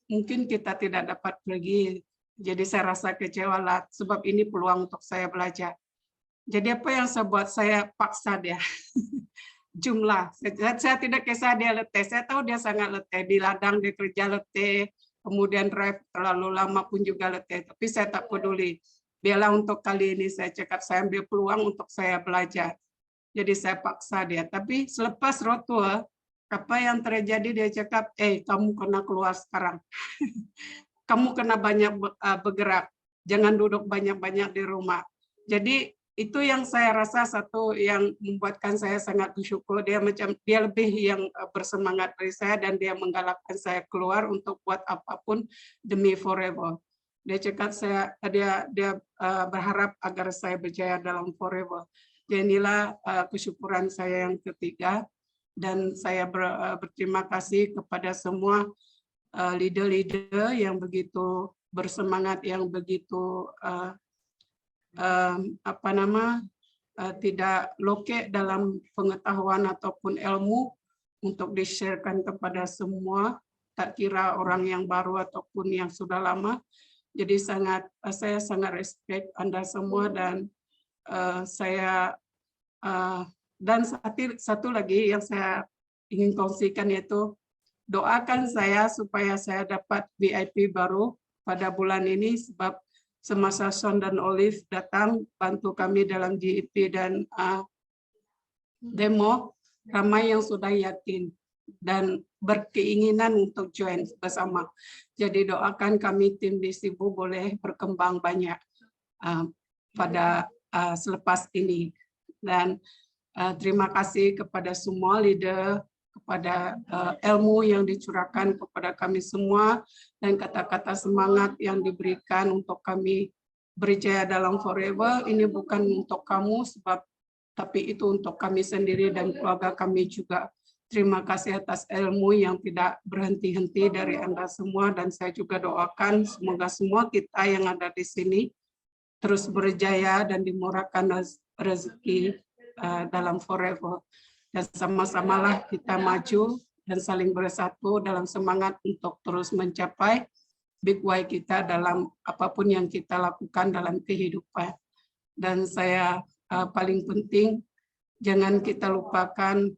mungkin kita tidak dapat pergi. Jadi saya rasa kecewa lah sebab ini peluang untuk saya belajar. Jadi apa yang saya buat, saya paksa dia. Jumlah. Saya tidak kisah dia letih. Saya tahu dia sangat letih. Di ladang dia kerja letih. Kemudian drive terlalu lama pun juga letih. Tapi saya tak peduli. Biarlah untuk kali ini saya cakap, saya ambil peluang untuk saya belajar. Jadi saya paksa dia. Tapi selepas rotua, apa yang terjadi dia cakap, kamu kena keluar sekarang. Kamu kena banyak bergerak. Jangan duduk banyak-banyak di rumah. Jadi itu yang saya rasa satu yang membuatkan saya sangat bersyukur. Dia lebih yang bersemangat dari saya dan dia menggalakkan saya keluar untuk buat apapun demi forever. Dia cakap dia berharap agar saya berjaya dalam forever. Jadi inilah kesyukuran saya yang ketiga dan saya berterima kasih kepada semua leader-leader yang begitu bersemangat, yang begitu tidak lokek dalam pengetahuan ataupun ilmu untuk di-sharekan kepada semua, tak kira orang yang baru ataupun yang sudah lama. Jadi saya sangat respect Anda semua dan dan satu lagi yang saya ingin kongsikan yaitu doakan saya supaya saya dapat VIP baru pada bulan ini sebab semasa Sean dan Olive datang bantu kami dalam GEP dan demo, ramai yang sudah yakin dan berkeinginan untuk join bersama. Jadi doakan kami tim di Sibu boleh berkembang banyak pada selepas ini. Dan terima kasih kepada semua leader, kepada ilmu yang dicurahkan kepada kami semua dan kata-kata semangat yang diberikan untuk kami berjaya dalam forever. Ini bukan untuk kamu tapi itu untuk kami sendiri dan keluarga kami juga. Terima kasih atas ilmu yang tidak berhenti-henti dari Anda semua dan saya juga doakan semoga semua kita yang ada di sini terus berjaya dan dimurahkan rezeki dalam forever. Dan sama-samalah kita maju dan saling bersatu dalam semangat untuk terus mencapai big why kita dalam apapun yang kita lakukan dalam kehidupan. Dan saya paling penting jangan kita lupakan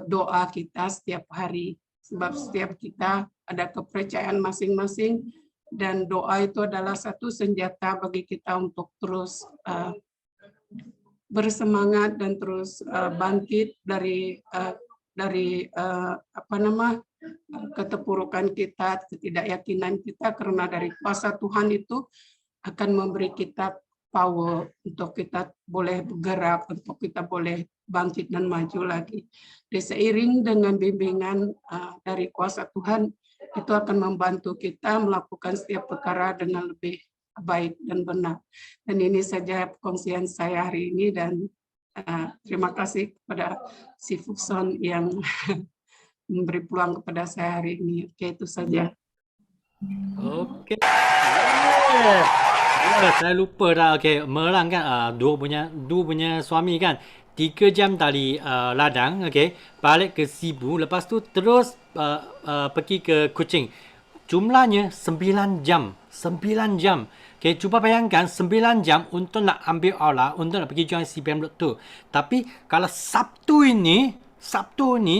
doa kita setiap hari, sebab setiap kita ada kepercayaan masing-masing dan doa itu adalah satu senjata bagi kita untuk terus bersemangat dan terus bangkit dari keterpurukan kita, ketidakyakinan kita, karena dari kuasa Tuhan itu akan memberi kita power untuk kita boleh bergerak, untuk kita boleh bangkit dan maju lagi. Dan seiring dengan bimbingan dari kuasa Tuhan, itu akan membantu kita melakukan setiap perkara dengan lebih baik dan benar. Dan ini saja kongsian saya hari ini dan terima kasih kepada si Fuson yang memberi peluang kepada saya hari ini. Oke, itu saja. Okey. Saya lupa dah. Okey, Merang kan dua punya suami kan 3 jam dari ladang, okey, balik ke Sibu, lepas tu terus pergi ke Kuching. Jumlahnya 9 jam. 9 jam. Okay, cuba bayangkan 9 jam untuk nak ambil aula, untuk nak pergi join CPM tu. Tapi kalau Sabtu ini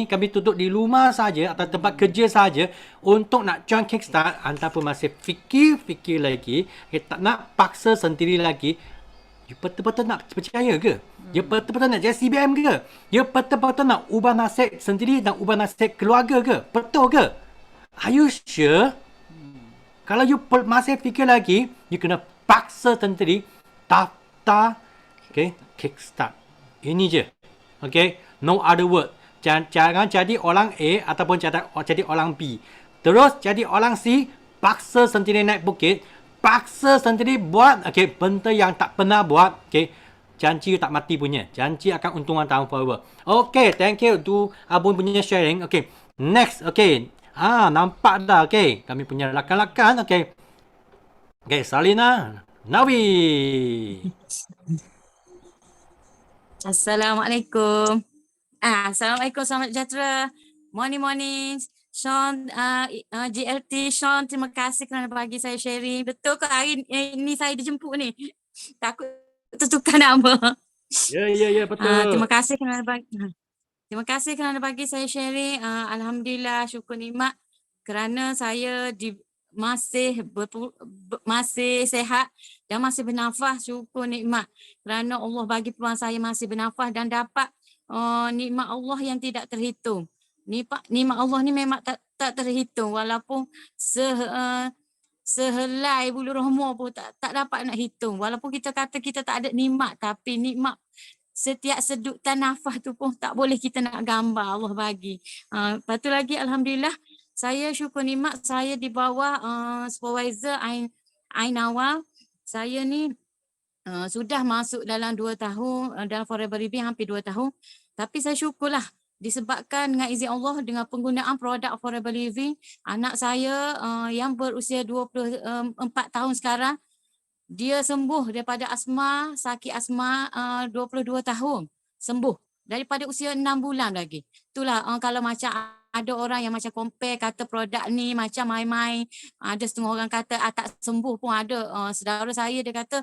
kami duduk di rumah saja atau tempat kerja saja untuk nak join Kickstart, anda pun masih fikir lagi, tak nak paksa sendiri lagi. You betul-betul nak percaya ke? Dia betul-betul nak jadi CBM ke? Dia betul-betul nak ubah nasib sendiri dan ubah nasib keluarga ke? Betul ke? Are you sure? Kalau you masih fikir lagi, you kena paksa sendiri daftar, okay, kickstart. Ini je. Okay, no other word. Jangan jadi orang A ataupun jadi orang B. Terus jadi orang C, paksa sendiri naik bukit, paksa sendiri buat, okay, benda yang tak pernah buat, okay. Janji tak mati punya. Janji akan untungan tahun forever. Okay, thank you to Abun punya sharing. Okay, next, okay. Nampak dah, okay. Kami punya rakan-rakan, okay. Okay, Salina, Nawi. Assalamualaikum. Assalamualaikum, selamat sejahtera. Morning. Sean, GLT Sean, terima kasih kerana bagi saya sharing. Betul ke hari ini saya dijemput ni? Takut tertukar nama. Ya, betul. Terima kasih kerana bagi saya sharing. Alhamdulillah, syukur nikmat kerana saya masih sihat dan masih bernafas. Syukur nikmat kerana Allah bagi peluang saya masih bernafas dan dapat nikmat Allah yang tidak terhitung. Nikmat Allah ni memang tak terhitung, walaupun sehelai bulu roma pun tak dapat nak hitung. Walaupun kita kata kita tak ada nikmat, tapi nikmat setiap sedutan nafas tu pun tak boleh kita nak gambar Allah bagi. Lepas tu lagi alhamdulillah saya syukur nikmat saya di bawah supervisor Ain Awal. Saya ni sudah masuk dalam 2 tahun dalam Forever Living, hampir 2 tahun. Tapi saya syukurlah disebabkan dengan izin Allah dengan penggunaan produk Forever Living, anak saya yang berusia 24 tahun sekarang, dia sembuh daripada sakit asma 22 tahun. Sembuh daripada usia 6 bulan lagi. Itulah kalau macam ada orang yang macam compare kata produk ni macam main-main. Ada setengah orang kata tak sembuh pun ada. Saudara saya dia kata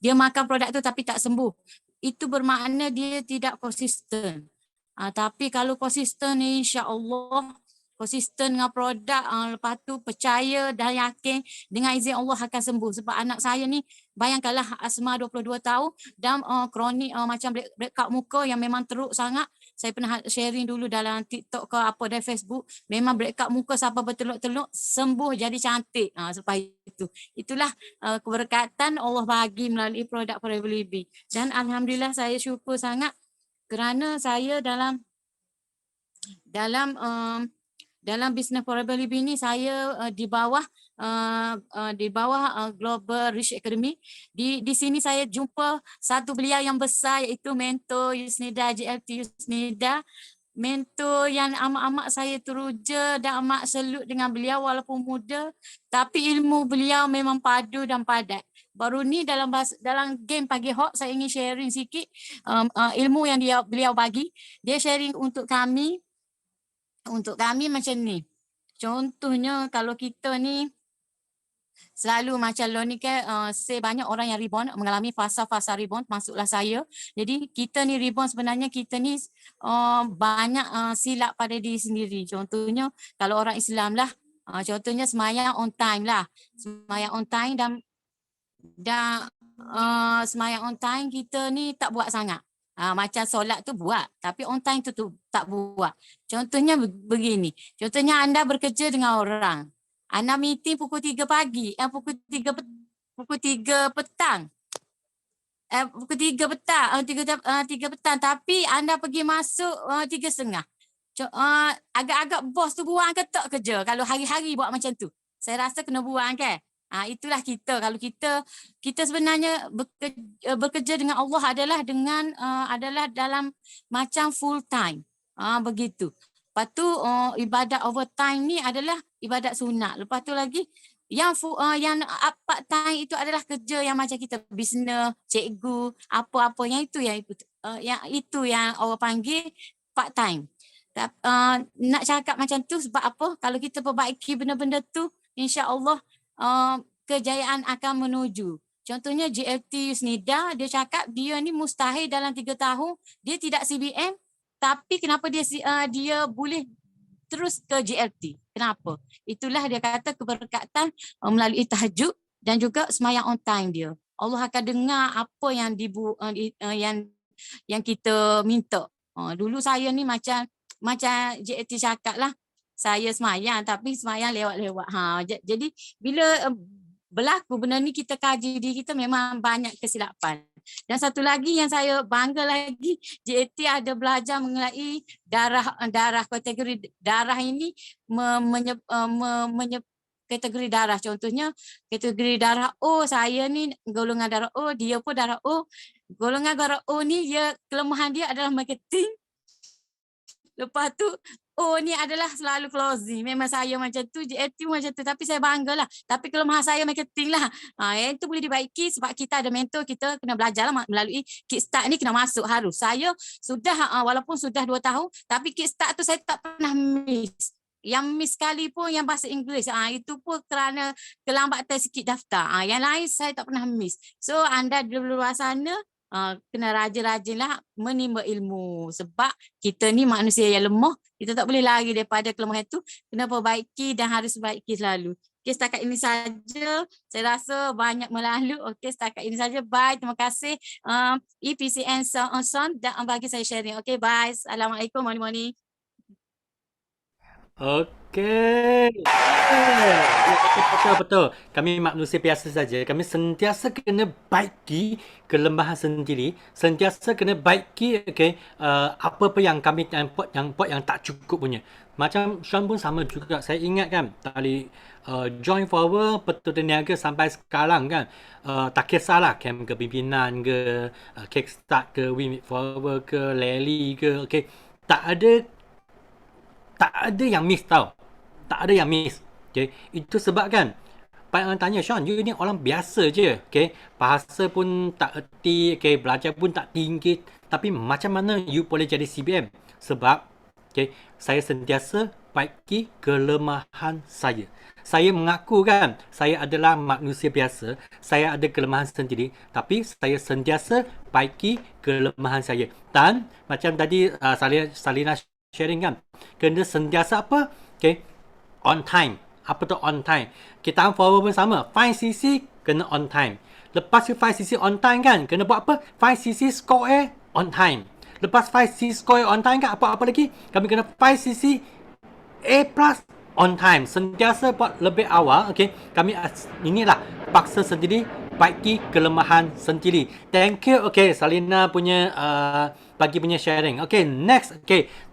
dia makan produk tu tapi tak sembuh. Itu bermakna dia tidak konsisten. Tapi kalau konsisten ni insya-Allah konsisten dengan produk, lepas tu percaya dan yakin dengan izin Allah akan sembuh. Sebab anak saya ni bayangkanlah asma 22 tahun dan kronik macam breakout muka yang memang teruk sangat. Saya pernah sharing dulu dalam TikTok ke apa dan Facebook, memang breakout muka sampai berteluk-teluk, sembuh jadi cantik. Selepas itu itulah keberkatan Allah bagi melalui produk Forever Living. Dan alhamdulillah saya syukur sangat kerana saya dalam bisnes Forever Living ni saya di bawah Global Reach Academy. Di sini saya jumpa satu beliau yang besar iaitu mentor Yusnida, GLT Yusnida. Mentor yang amat-amat saya teruja dan amat selut dengan beliau walaupun muda, tapi ilmu beliau memang padu dan padat. Baru ni dalam game Pagi Hot saya ingin sharing sikit ilmu yang beliau bagi. Dia sharing untuk kami macam ni. Contohnya kalau kita ni selalu macam lo ni kan banyak orang yang reborn mengalami fasa-fasa reborn, masuklah saya. Jadi kita ni reborn sebenarnya kita ni banyak silap pada diri sendiri. Contohnya kalau orang Islam lah, contohnya semayang on time lah. Semayang on time dan semayang on time kita ni tak buat sangat. Macam solat tu buat, tapi on time tu tak buat. Contohnya begini, contohnya anda bekerja dengan orang, anda meeting pukul 3 pagi, pukul 3 petang, pukul 3 petang, tapi anda pergi masuk 3:30. Agak-agak bos tu buang ke tak kerja kalau hari-hari buat macam tu. Saya rasa kena buang kan. Itulah kita. Kalau kita sebenarnya bekerja dengan Allah adalah dalam macam full time. Begitu. Lepas tu ibadat overtime ni adalah ibadat sunat. Lepas tu lagi yang part time itu adalah kerja yang macam kita bisnes, cikgu, apa-apa yang itu yang orang panggil part time. Nak cakap macam tu sebab apa? Kalau kita perbaiki benda-benda tu, insya-Allah kejayaan akan menuju. Contohnya GLT Yusnida, dia cakap dia ni mustahil dalam 3 tahun dia tidak CBM, tapi kenapa dia boleh terus ke GLT? Kenapa? Itulah dia kata keberkatan melalui tahajud dan juga semayang on time dia. Allah akan dengar apa yang yang kita minta. Dulu saya ni macam JT cakap lah, saya semayang tapi semayang lewat-lewat. Jadi bila berlaku benda ni, kita kaji diri kita, memang banyak kesilapan. Dan satu lagi yang saya bangga lagi, JT ada belajar mengenai darah kategori darah ini, kategori darah. Contohnya kategori darah O, saya ni golongan darah O, dia pun darah O. Golongan darah O ni kelemahan dia adalah marketing. Lepas tu O ni adalah selalu closing. Memang saya macam tu, JT macam tu, tapi saya banggalah. Tapi kelemahan saya marketing lah. Yang itu boleh dibaiki sebab kita ada mentor, kita kena belajar lah melalui Kickstart ni, kena masuk harus. Saya sudah walaupun sudah 2 tahun, tapi Kickstart tu saya tak pernah miss. Yang miss sekali pun yang bahasa Inggeris. Itu pun kerana kelambatan sikit daftar. Yang lain saya tak pernah miss. So anda di luar sana kena rajin-rajinlah menimba ilmu. Sebab kita ni manusia yang lemah. Kita tak boleh lari daripada kelemahan itu. Kena perbaiki dan harus perbaiki selalu. Okey, setakat ini saja. Saya rasa banyak melalu. Okey, setakat ini saja. Bye. Terima kasih EPCN Son dan bagi saya sharing. Okey, bye. Assalamualaikum warahmatullahi wabarakatuh. Okey. Betul. Kami manusia biasa saja. Kami sentiasa kena baiki kelemahan sendiri. Sentiasa kena baiki apa-apa yang kami buat yang tak cukup punya. Macam Sean pun sama juga. Saya ingat kan tali join forward Petugas Niaga sampai sekarang kan. Tak kisahlah camp kepimpinan ke, Kickstart ke, We Meet Forward ke, Lely ke. Okey. Tak ada yang miss tau. Tak ada yang miss. Okay. Itu sebab kan banyak orang tanya, Sean, you ni orang biasa je. Okay. Bahasa pun tak erti. Okay. Belajar pun tak tinggi. Tapi macam mana you boleh jadi CBM? Sebab saya sentiasa baiki kelemahan saya. Saya mengaku kan, saya adalah manusia biasa. Saya ada kelemahan sendiri. Tapi saya sentiasa baiki kelemahan saya. Dan macam tadi Salina sharing kan, kena sentiasa apa? On time. Apa tu on time? Kita forward pun sama. 5cc kena on time. Lepas 5cc on time kan, kena buat apa? 5cc score on time. Lepas 5cc score on time kan, apa-apa lagi? Kami kena 5cc A+ on time. Sentiasa buat lebih awal. Kami inilah paksa sendiri, baiki kelemahan sendiri. Thank you. Salina punya bagi punya sharing. Next.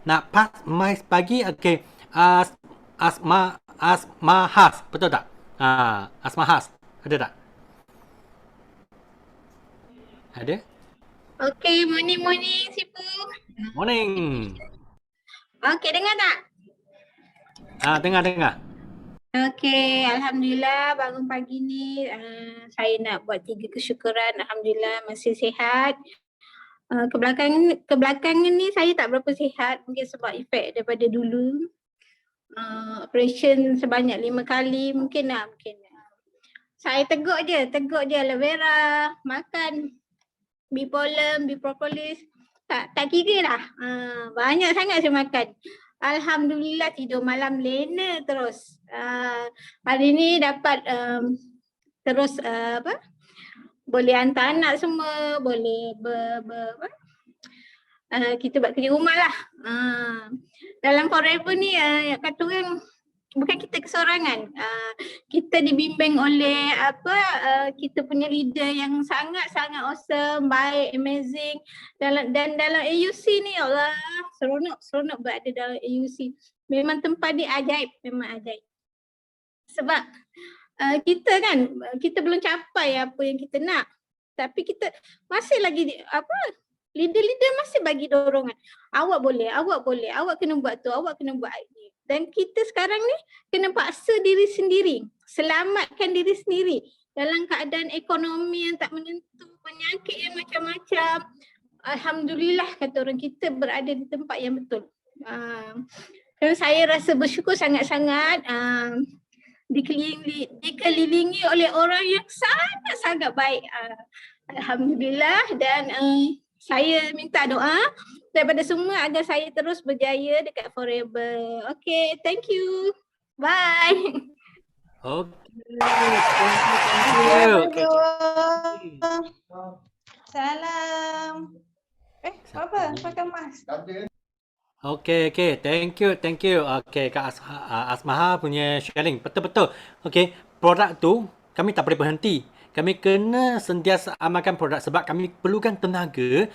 Nak pas mais bagi. Asmahas. Betul tak? Asmahas. Ada tak? Ada? Morning Sipu. Morning. Dengar tak? Dengar. Alhamdulillah bangun pagi ni saya nak buat 3 kesyukuran. Alhamdulillah masih sihat. Kebelakangan ni saya tak berapa sihat, mungkin sebab efek daripada dulu. Operation sebanyak 5 kali mungkin. Saya teguk je aloe vera, makan bipolar, bipropolis, tak kira lah. Banyak sangat saya makan. Alhamdulillah tidur malam lena terus. Hari ni dapat terus boleh hantar anak semua, boleh kita buat kerja rumah lah. Dalam Forever ni kata orang bukan kita kesorangan. Kita dibimbing oleh kita punya leader yang sangat-sangat awesome, baik, amazing. Dan dalam AUC ni Allah seronok berada dalam AUC. Memang tempat dia ajaib, memang ajaib. Sebab kita belum capai apa yang kita nak. Tapi kita masih lagi leader-leader masih bagi dorongan. Awak boleh, awak kena buat tu, awak kena buat ini. Dan kita sekarang ni kena paksa diri sendiri, selamatkan diri sendiri dalam keadaan ekonomi yang tak menentu, penyakit yang macam-macam. Alhamdulillah kata orang, kita berada di tempat yang betul. Dan saya rasa bersyukur sangat-sangat dikelilingi oleh orang yang sangat-sangat baik. Alhamdulillah, dan saya minta doa daripada semua agar saya terus berjaya dekat Forever. Thank you. Bye. Thank you. Salam. Apa? Pakai mask. Okay, thank you. Okay, Kak Asmaha punya sharing. Betul. Okay, produk tu kami tak boleh berhenti. Kami kena sentiasa amalkan produk sebab kami perlukan tenaga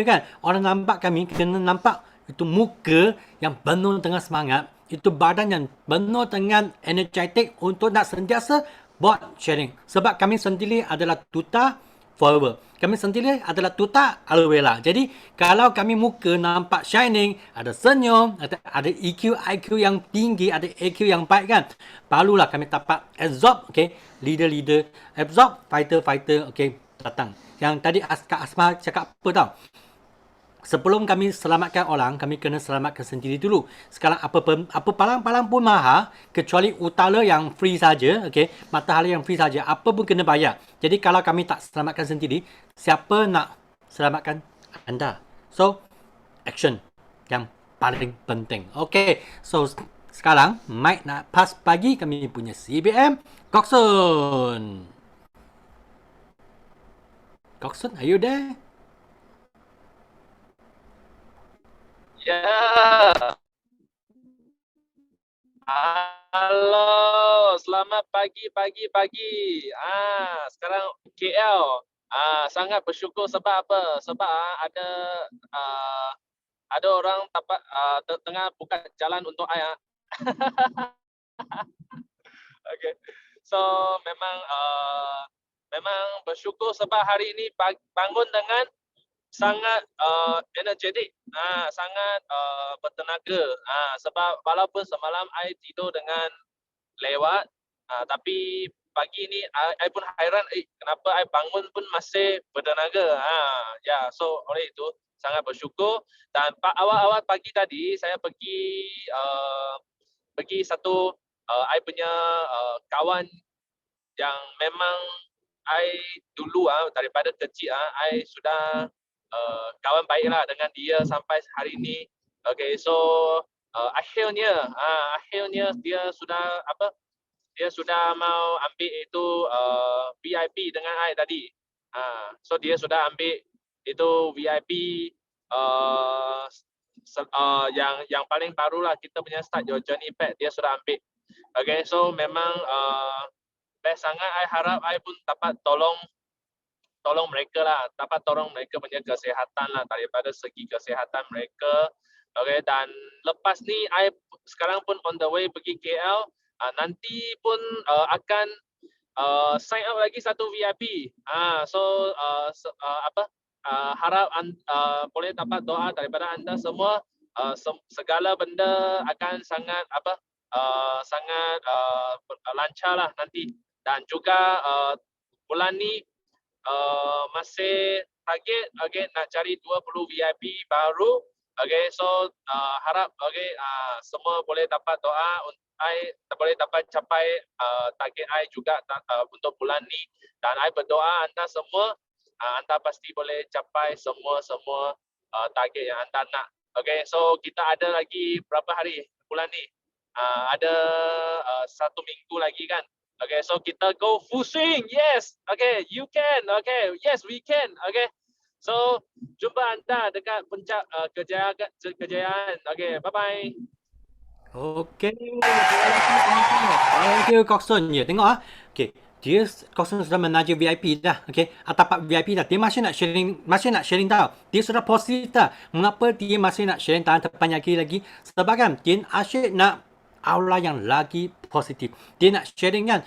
kan. Orang nampak kami kena nampak itu muka yang penuh dengan semangat, itu badan yang penuh dengan energetic untuk nak sentiasa buat sharing. Sebab kami sendiri adalah duta forever. Kami sendiri adalah tuta aloe vera. Jadi kalau kami muka nampak shining, ada senyum, ada EQ, IQ yang tinggi, ada EQ yang baik kan, barulah kami dapat absorb, okay, leader, absorb fighter, okay, datang. Yang tadi Kak Asma cakap apa tau? Sebelum kami selamatkan orang, kami kena selamatkan sendiri dulu. Sekarang apa palang-palang pun mahal, kecuali utara yang free saja, okey, matahari yang free saja, apa pun kena bayar. Jadi kalau kami tak selamatkan sendiri, siapa nak selamatkan anda? So, action yang paling penting. Okey, so sekarang mic nak pass bagi kami punya CBM Coxon. Coxon, are you there? Ya. Halo, selamat pagi. Sekarang KL. Sangat bersyukur sebab apa? Sebab ada orang tengah buka jalan untuk saya. Okay. So memang bersyukur sebab hari ini bangun dengan sangat energetik, sangat bertenaga. Sebab walaupun semalam I tidur dengan lewat, tapi pagi ni I pun hairan, kenapa I bangun pun masih bertenaga. So oleh itu sangat bersyukur. Dan awal-awal pagi tadi saya pergi satu I punya kawan yang memang I dulu daripada kecil I sudah kawan baiklah dengan dia sampai hari ini. Okay, so akhirnya dia sudah mau ambil itu VIP dengan I tadi. So dia sudah ambil itu VIP yang paling barulah kita punya start your journey pack, dia sudah ambil. Okay, so memang best sangat. I harap I pun dapat tolong mereka lah, dapat tolong mereka punya kesihatan lah, daripada segi kesihatan mereka. Okay, dan lepas ni I sekarang pun on the way pergi KL. Nanti pun akan sign up lagi satu VIP. Harap boleh dapat doa daripada anda semua. Segala benda akan sangat lancar lah nanti. Dan juga bulan ni masih target nak cari 20 VIP baru. So harap semua boleh dapat doa, I boleh dapat capai target I juga untuk bulan ni. Dan I berdoa anda semua, anda pasti boleh capai semua target yang anda nak. So kita ada lagi berapa hari bulan ni? Ada 1 minggu lagi kan? So kita go full swing. Yes. You can. Yes, we can. So jumpa anda dekat puncak kejayaan. Bye-bye. Thank you Coxon. Ya, tengok dia Coxon sudah menaja VIP dah. Tapak VIP dah. Dia masih nak sharing tau. Dia sudah positif dah. Mengapa dia masih nak sharing tahan depan lagi? Sebab kan dia asyik nak aula yang lagi positif. Dia nak sharing kan,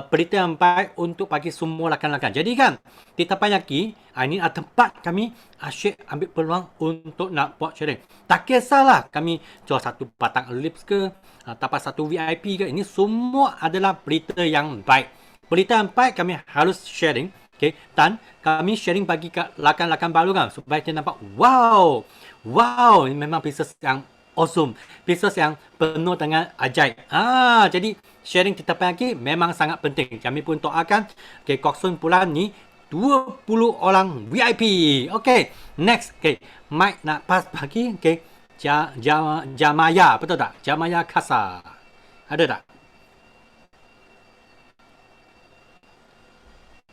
berita yang baik untuk bagi semua rakan-rakan. Jadi kan, di Tapanyaki, ini adalah tempat kami asyik ambil peluang untuk nak buat sharing. Tak kisahlah kami jual satu batang lips ke, dapat satu VIP ke, ini semua adalah berita yang baik. Berita yang baik kami harus sharing, dan kami sharing bagi rakan-rakan baru kan, supaya dia nampak, wow, ini memang bisnes yang awesome, bisnes yang penuh dengan ajaib. Jadi sharing kita lagi memang sangat penting. Kami pun doakan Coxon bulan ni 20 orang VIP. Next. Mic nak pass bagi Jamaya, betul tak? Jamaya Kasa. Ada tak?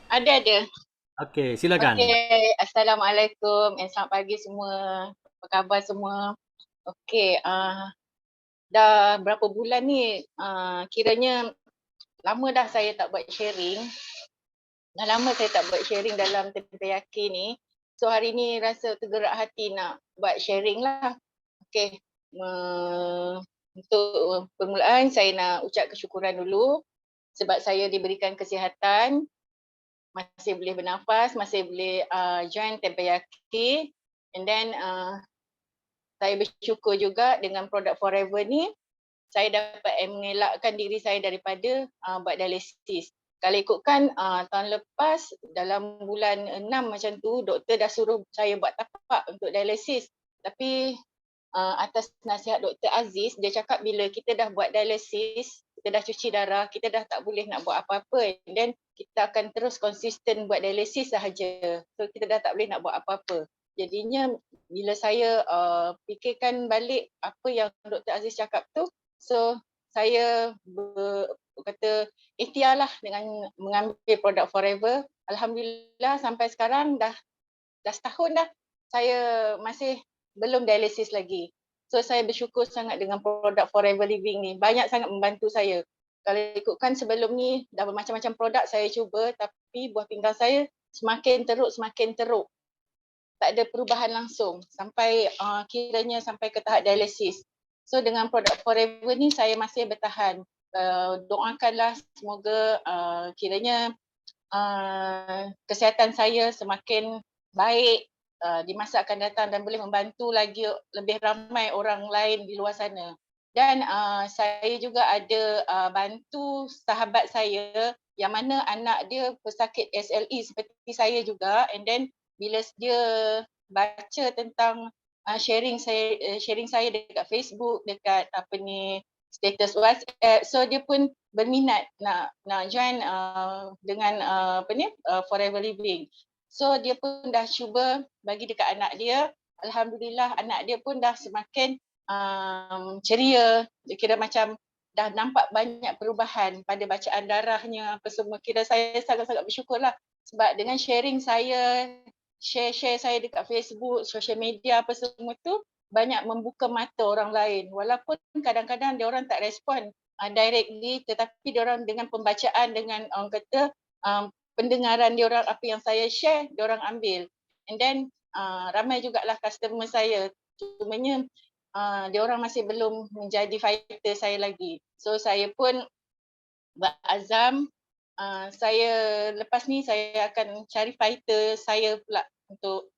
I Ada. Okey, silakan. Okey, Assalamualaikum and selamat pagi semua. Apa khabar semua? Okey, dah berapa bulan ni kiranya lama dah saya tak buat sharing. Dah lama saya tak buat sharing dalam Tempeyaki ni. So hari ni rasa tergerak hati nak buat sharing lah. Okey, untuk permulaan saya nak ucap kesyukuran dulu sebab saya diberikan kesihatan, masih boleh bernafas, masih boleh join Tempeyaki, and then saya bersyukur juga dengan produk Forever ni saya dapat mengelakkan diri saya daripada buat dialisis. Kalau ikutkan tahun lepas dalam bulan 6 macam tu doktor dah suruh saya buat tapak untuk dialisis, tapi atas nasihat Dr. Aziz, dia cakap bila kita dah buat dialisis, kita dah cuci darah, kita dah tak boleh nak buat apa-apa, and then kita akan terus konsisten buat dialisis sahaja. So kita dah tak boleh nak buat apa-apa. Jadinya bila saya fikirkan balik apa yang Dr. Aziz cakap tu, so saya kata ikhtiarlah dengan mengambil produk Forever. Alhamdulillah sampai sekarang dah setahun dah saya masih belum dialisis lagi. So saya bersyukur sangat dengan produk Forever Living ni. Banyak sangat membantu saya. Kalau ikutkan sebelum ni dah bermacam-macam produk saya cuba, tapi buah pinggang saya semakin teruk. Tak ada perubahan langsung sampai kiranya sampai ke tahap dialisis. So dengan produk Forever ni saya masih bertahan. Doakanlah semoga kiranya kesihatan saya semakin baik di masa akan datang dan boleh membantu lagi lebih ramai orang lain di luar sana. Dan saya juga ada bantu sahabat saya yang mana anak dia pesakit SLE seperti saya juga, and then bila dia baca tentang sharing saya dekat Facebook, dekat status WhatsApp, so dia pun berminat nak join dengan Forever Living. So dia pun dah cuba bagi dekat anak dia. Alhamdulillah anak dia pun dah semakin ceria. Dia kira macam dah nampak banyak perubahan pada bacaan darahnya apa semua. Kira saya sangat-sangat bersyukurlah sebab dengan sharing saya, share saya dekat Facebook, social media apa semua tu banyak membuka mata orang lain. Walaupun kadang-kadang dia orang tak respon directly, tetapi dia orang dengan pembacaan, dengan orang kata pendengaran dia orang apa yang saya share, dia orang ambil. And then ramai jugalah customer saya. Cumanya dia orang masih belum menjadi fighter saya lagi. So saya pun berazam saya lepas ni saya akan cari fighter saya pula untuk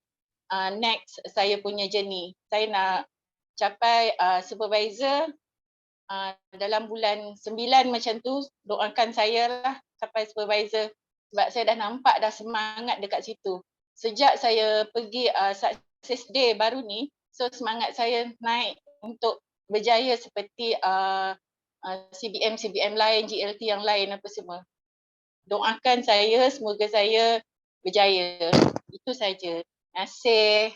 next saya punya journey. Saya nak capai supervisor dalam bulan 9 macam tu. Doakan saya lah capai supervisor sebab saya dah nampak dah semangat dekat situ. Sejak saya pergi Success Day baru ni, so semangat saya naik untuk berjaya seperti CBM lain, GLT yang lain apa semua. Doakan saya, semoga saya berjaya. Itu saja. Terima kasih.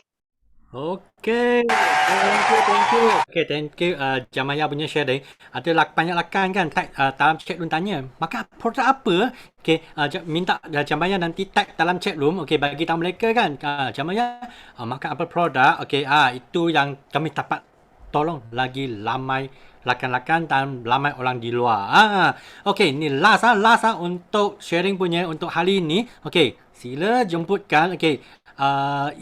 Okey, thank you. Okay, thank you Jamaya punya sharing. Ada banyak lakan kan tag dalam chat room tanya. Maka produk apa? Okey, minta Jamaya nanti tag dalam chat room. Okey, bagi tahu mereka kan. Jamaya makan apa produk? Okey, itu yang kami dapat tolong lagi ramai lakan-lakan dan ramai orang di luar. Okey, ni last untuk sharing punya untuk hari ini. Okey, sila jemputkan. Okey,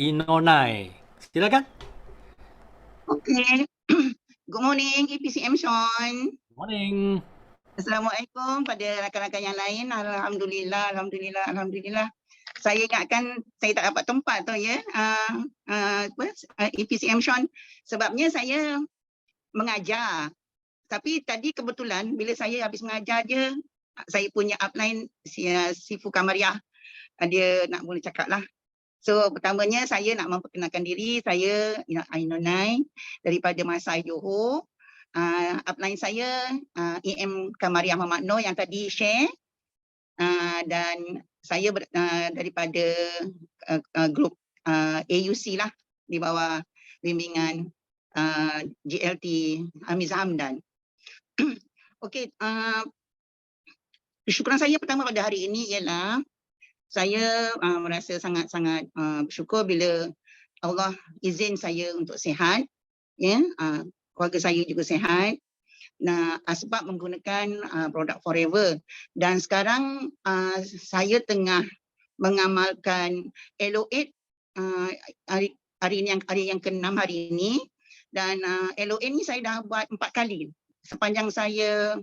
Inonai. Silakan. Okay. Good morning, EPCM Sean. Good morning. Assalamualaikum pada rakan-rakan yang lain. Alhamdulillah. Saya ingatkan saya tak dapat tempat tu ya. EPCM Sean. Sebabnya saya mengajar. Tapi tadi kebetulan bila saya habis mengajar je, saya punya upline si Fukamaria. Dia nak boleh cakap lah. So pertamanya saya nak memperkenalkan diri, saya Ainonai daripada Masai Johor. Upline saya EM Kamaria Muhammad Noor yang tadi share. Dan saya daripada grup AUC lah di bawah bimbingan GLT Hamiza Hamdan. Okey, kesyukuran saya pertama pada hari ini ialah saya merasa sangat-sangat bersyukur bila Allah izin saya untuk sihat, ya, keluarga saya juga sihat. Nah, sebab menggunakan produk Forever, dan sekarang saya tengah mengamalkan LO8 hari yang ke-6 hari ini, dan LO8 ni saya dah buat 4 kali sepanjang saya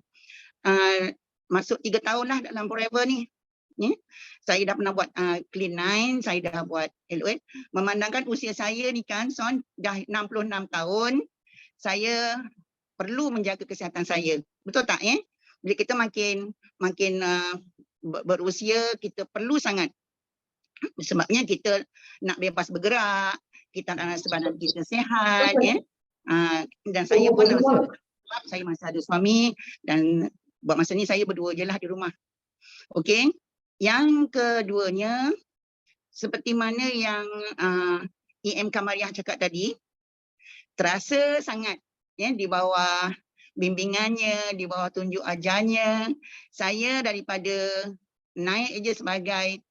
masuk 3 tahun lah dalam Forever ni. Ya. Saya dah pernah buat Clean 9, saya dah buat LO8. Memandangkan usia saya ni kan, Son, dah 66 tahun, saya perlu menjaga kesihatan saya. Betul tak, ya? Bila kita makin berusia, kita perlu sangat. Sebabnya kita nak bebas bergerak, kita nak rasa badan kita sihat, ya. Dan saya pun saya masih ada suami, dan buat masa ni saya berdua je lah di rumah. Okey. Yang keduanya, seperti mana yang EM Kamariah cakap tadi, terasa sangat, ya, di bawah bimbingannya, di bawah tunjuk ajarnya, saya daripada naik je sebagai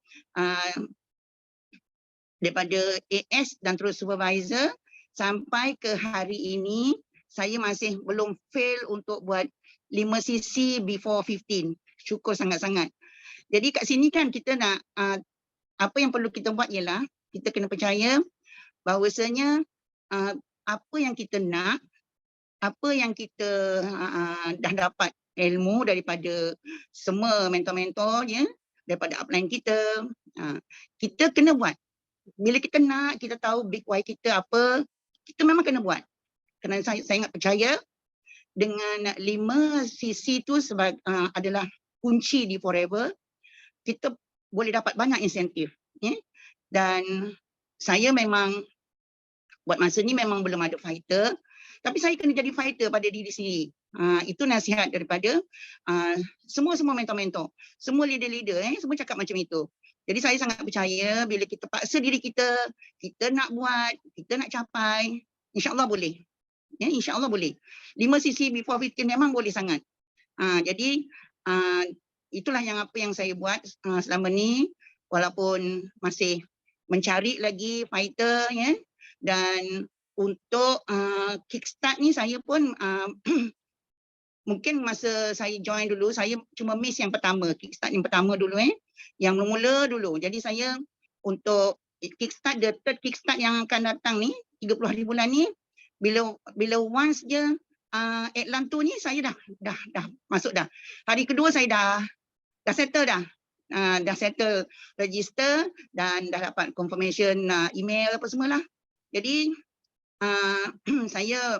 daripada AS dan terus supervisor sampai ke hari ini, saya masih belum fail untuk buat 5 cc before 15. Syukur sangat-sangat. Jadi kat sini kan kita nak, apa yang perlu kita buat ialah kita kena percaya bahawasanya apa yang kita nak, apa yang kita dah dapat ilmu daripada semua mentor-mentor, ya, daripada upline kita, kita kena buat. Bila kita nak, kita tahu big why kita apa, kita memang kena buat. Kerana saya sangat percaya dengan 5 cc tu adalah kunci di Forever. Kita boleh dapat banyak insentif, ya? Dan saya memang buat masa ni memang belum ada fighter, tapi saya kena jadi fighter pada diri sendiri. Itu nasihat daripada semua mentor-mentor, semua leader-leader, semua cakap macam itu. Jadi saya sangat percaya bila kita paksa diri kita, kita nak buat, kita nak capai, insya-Allah boleh. Ya, insya-Allah boleh. 5 cc before 15 memang boleh sangat. Jadi itulah apa yang saya buat selama ni, walaupun masih mencari lagi fighter, ya. Dan untuk kickstart ni saya pun mungkin masa saya join dulu, saya cuma miss yang pertama, kickstart yang pertama dulu, yang mula dulu. Jadi saya untuk kickstart, the third kickstart yang akan datang ni, 30 hari bulan ni, bila once je Atlanto ni saya dah masuk dah. Hari kedua saya dah settle dah. Dah settle register dan dah dapat confirmation email apa semualah. Jadi saya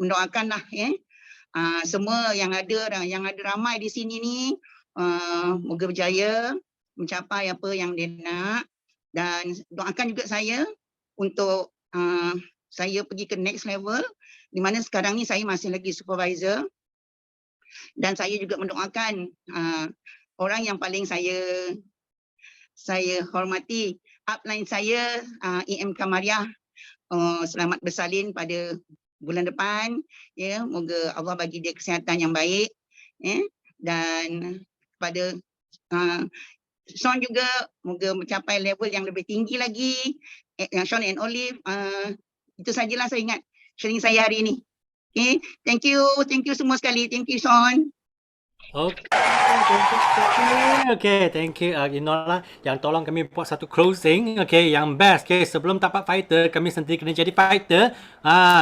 mendoakanlah, ya, semua yang ada ramai di sini ni, moga berjaya mencapai apa yang dia nak, dan doakan juga saya untuk saya pergi ke next level, di mana sekarang ni saya masih lagi supervisor, dan saya juga mendoakan orang yang paling saya hormati, upline saya, EM Kamariah, selamat bersalin pada bulan depan, ya, moga Allah bagi dia kesihatan yang baik, ya, dan kepada Sean juga moga mencapai level yang lebih tinggi lagi, Sean and Olive. Itu sajalah saya ingat sharing saya hari ini. Okay, thank you semua sekali, thank you Sean. Okay, thank you Inola yang tolong kami buat satu closing, okay, yang best. Okay, sebelum dapat fighter, kami sendiri kena jadi fighter.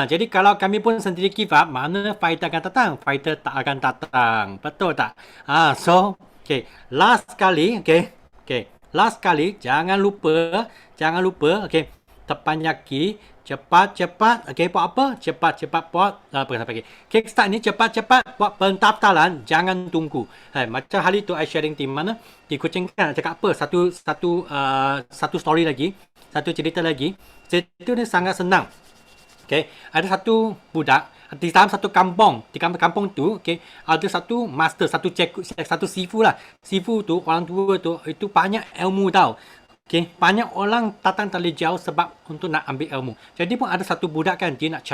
Jadi kalau kami pun sendiri give up, mana fighter akan datang? Fighter tak akan datang, betul tak? So, okay, last kali, last kali, jangan lupa, okay, terpanjaki, cepat-cepat, okay, buat apa? Cepat-cepat buat, kickstart ni cepat-cepat buat pendaftaran, jangan tunggu. Macam hari tu I sharing team mana, di Kuching kan cakap apa, satu story lagi, satu cerita lagi, cerita ni sangat senang. Okay, ada satu budak, di dalam satu kampung, di kampung tu, okay, ada satu master, satu sifu lah. Sifu tu, orang tua tu, itu banyak ilmu tau. Okay, banyak orang datang terlalu jauh sebab untuk nak ambil ilmu. Jadi pun ada satu budak kan, dia nak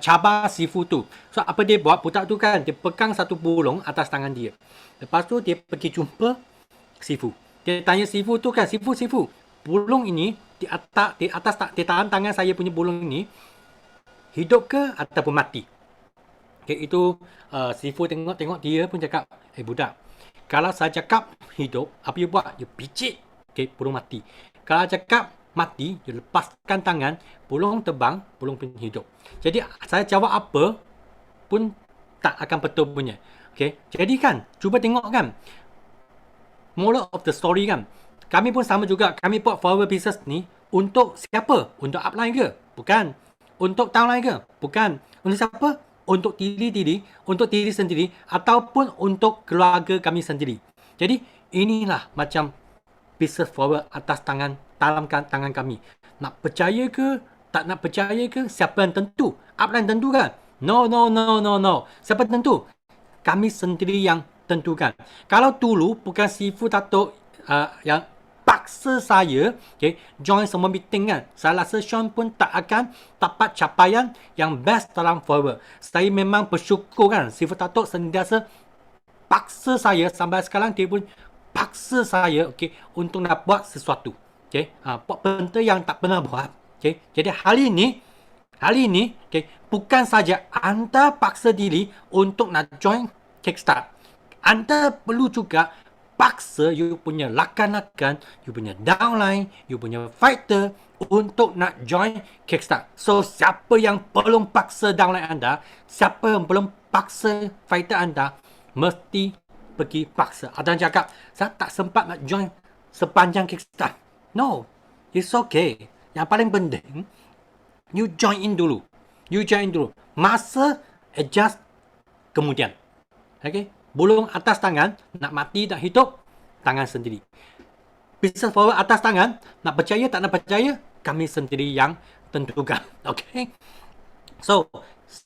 cabar sifu tu. So apa dia buat, budak tu kan, dia pegang satu burung atas tangan dia. Lepas tu dia pergi jumpa sifu. Dia tanya Sifu tu kan, Sifu, bulung ini di tangan saya punya bulung ini hidup ke ataupun mati? Okay, itu Sifu tengok dia pun cakap, budak, kalau saya cakap hidup, apa you buat? You picit, okay, bulung mati. Kalau cakap mati, you lepaskan tangan, bulung terbang, bulung pun hidup. Jadi saya jawab apa pun tak akan betul punya. Okay, jadi kan, cuba tengok kan, moral of the story kan, kami pun sama juga, kami buat forward business ni untuk siapa? Untuk upline ke? Bukan. Untuk downline ke? Bukan. Untuk siapa? Untuk diri sendiri ataupun untuk keluarga kami sendiri. Jadi inilah macam business forward atas dalam tangan kami. Nak percaya ke? Tak nak percaya ke? Siapa yang tentu? Upline tentu kan? No. Siapa tentu? Kami sendiri yang tentukan. Kalau dulu bukan Sifu Datuk yang paksa saya join semua meeting kan, saya rasa Sean pun tak akan dapat capaian yang best dalam forward. Saya memang bersyukur kan, Sifu Datuk sentiasa paksa saya sampai sekarang, dia pun paksa saya untuk nak buat sesuatu. Buat benda yang tak pernah buat. Jadi hari ini bukan saja anda paksa diri untuk nak join Kickstart, anda perlu juga paksa you punya lakan-lakan, you punya downline, you punya fighter untuk nak join Kickstart. So, siapa yang belum paksa downline anda, siapa yang belum paksa fighter anda, mesti pergi paksa. Ada yang cakap, saya tak sempat nak join sepanjang Kickstart. No, it's okay. Yang paling penting, you join in dulu. Masa adjust kemudian. Okay? Bulung atas tangan, nak mati, nak hidup, tangan sendiri. Business forward atas tangan, nak percaya, tak nak percaya, kami sendiri yang tentukan. Okay? So,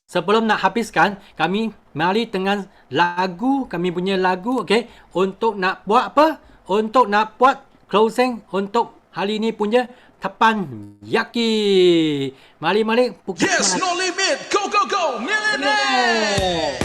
sebelum nak habiskan, kami mari dengan lagu, kami punya lagu, okay? Untuk nak buat apa? Untuk nak buat closing untuk hari ini punya Tapan Yaki. Mari, pukul Yes, no limit, go, millionaire!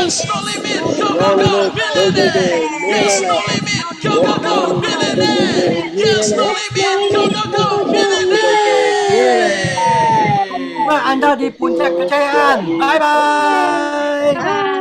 Yes, no limit, go, millionaire! Yes, no limit, go, millionaire! Yes, no limit, go, millionaire! Anda di puncak kejayaan. Bye-bye.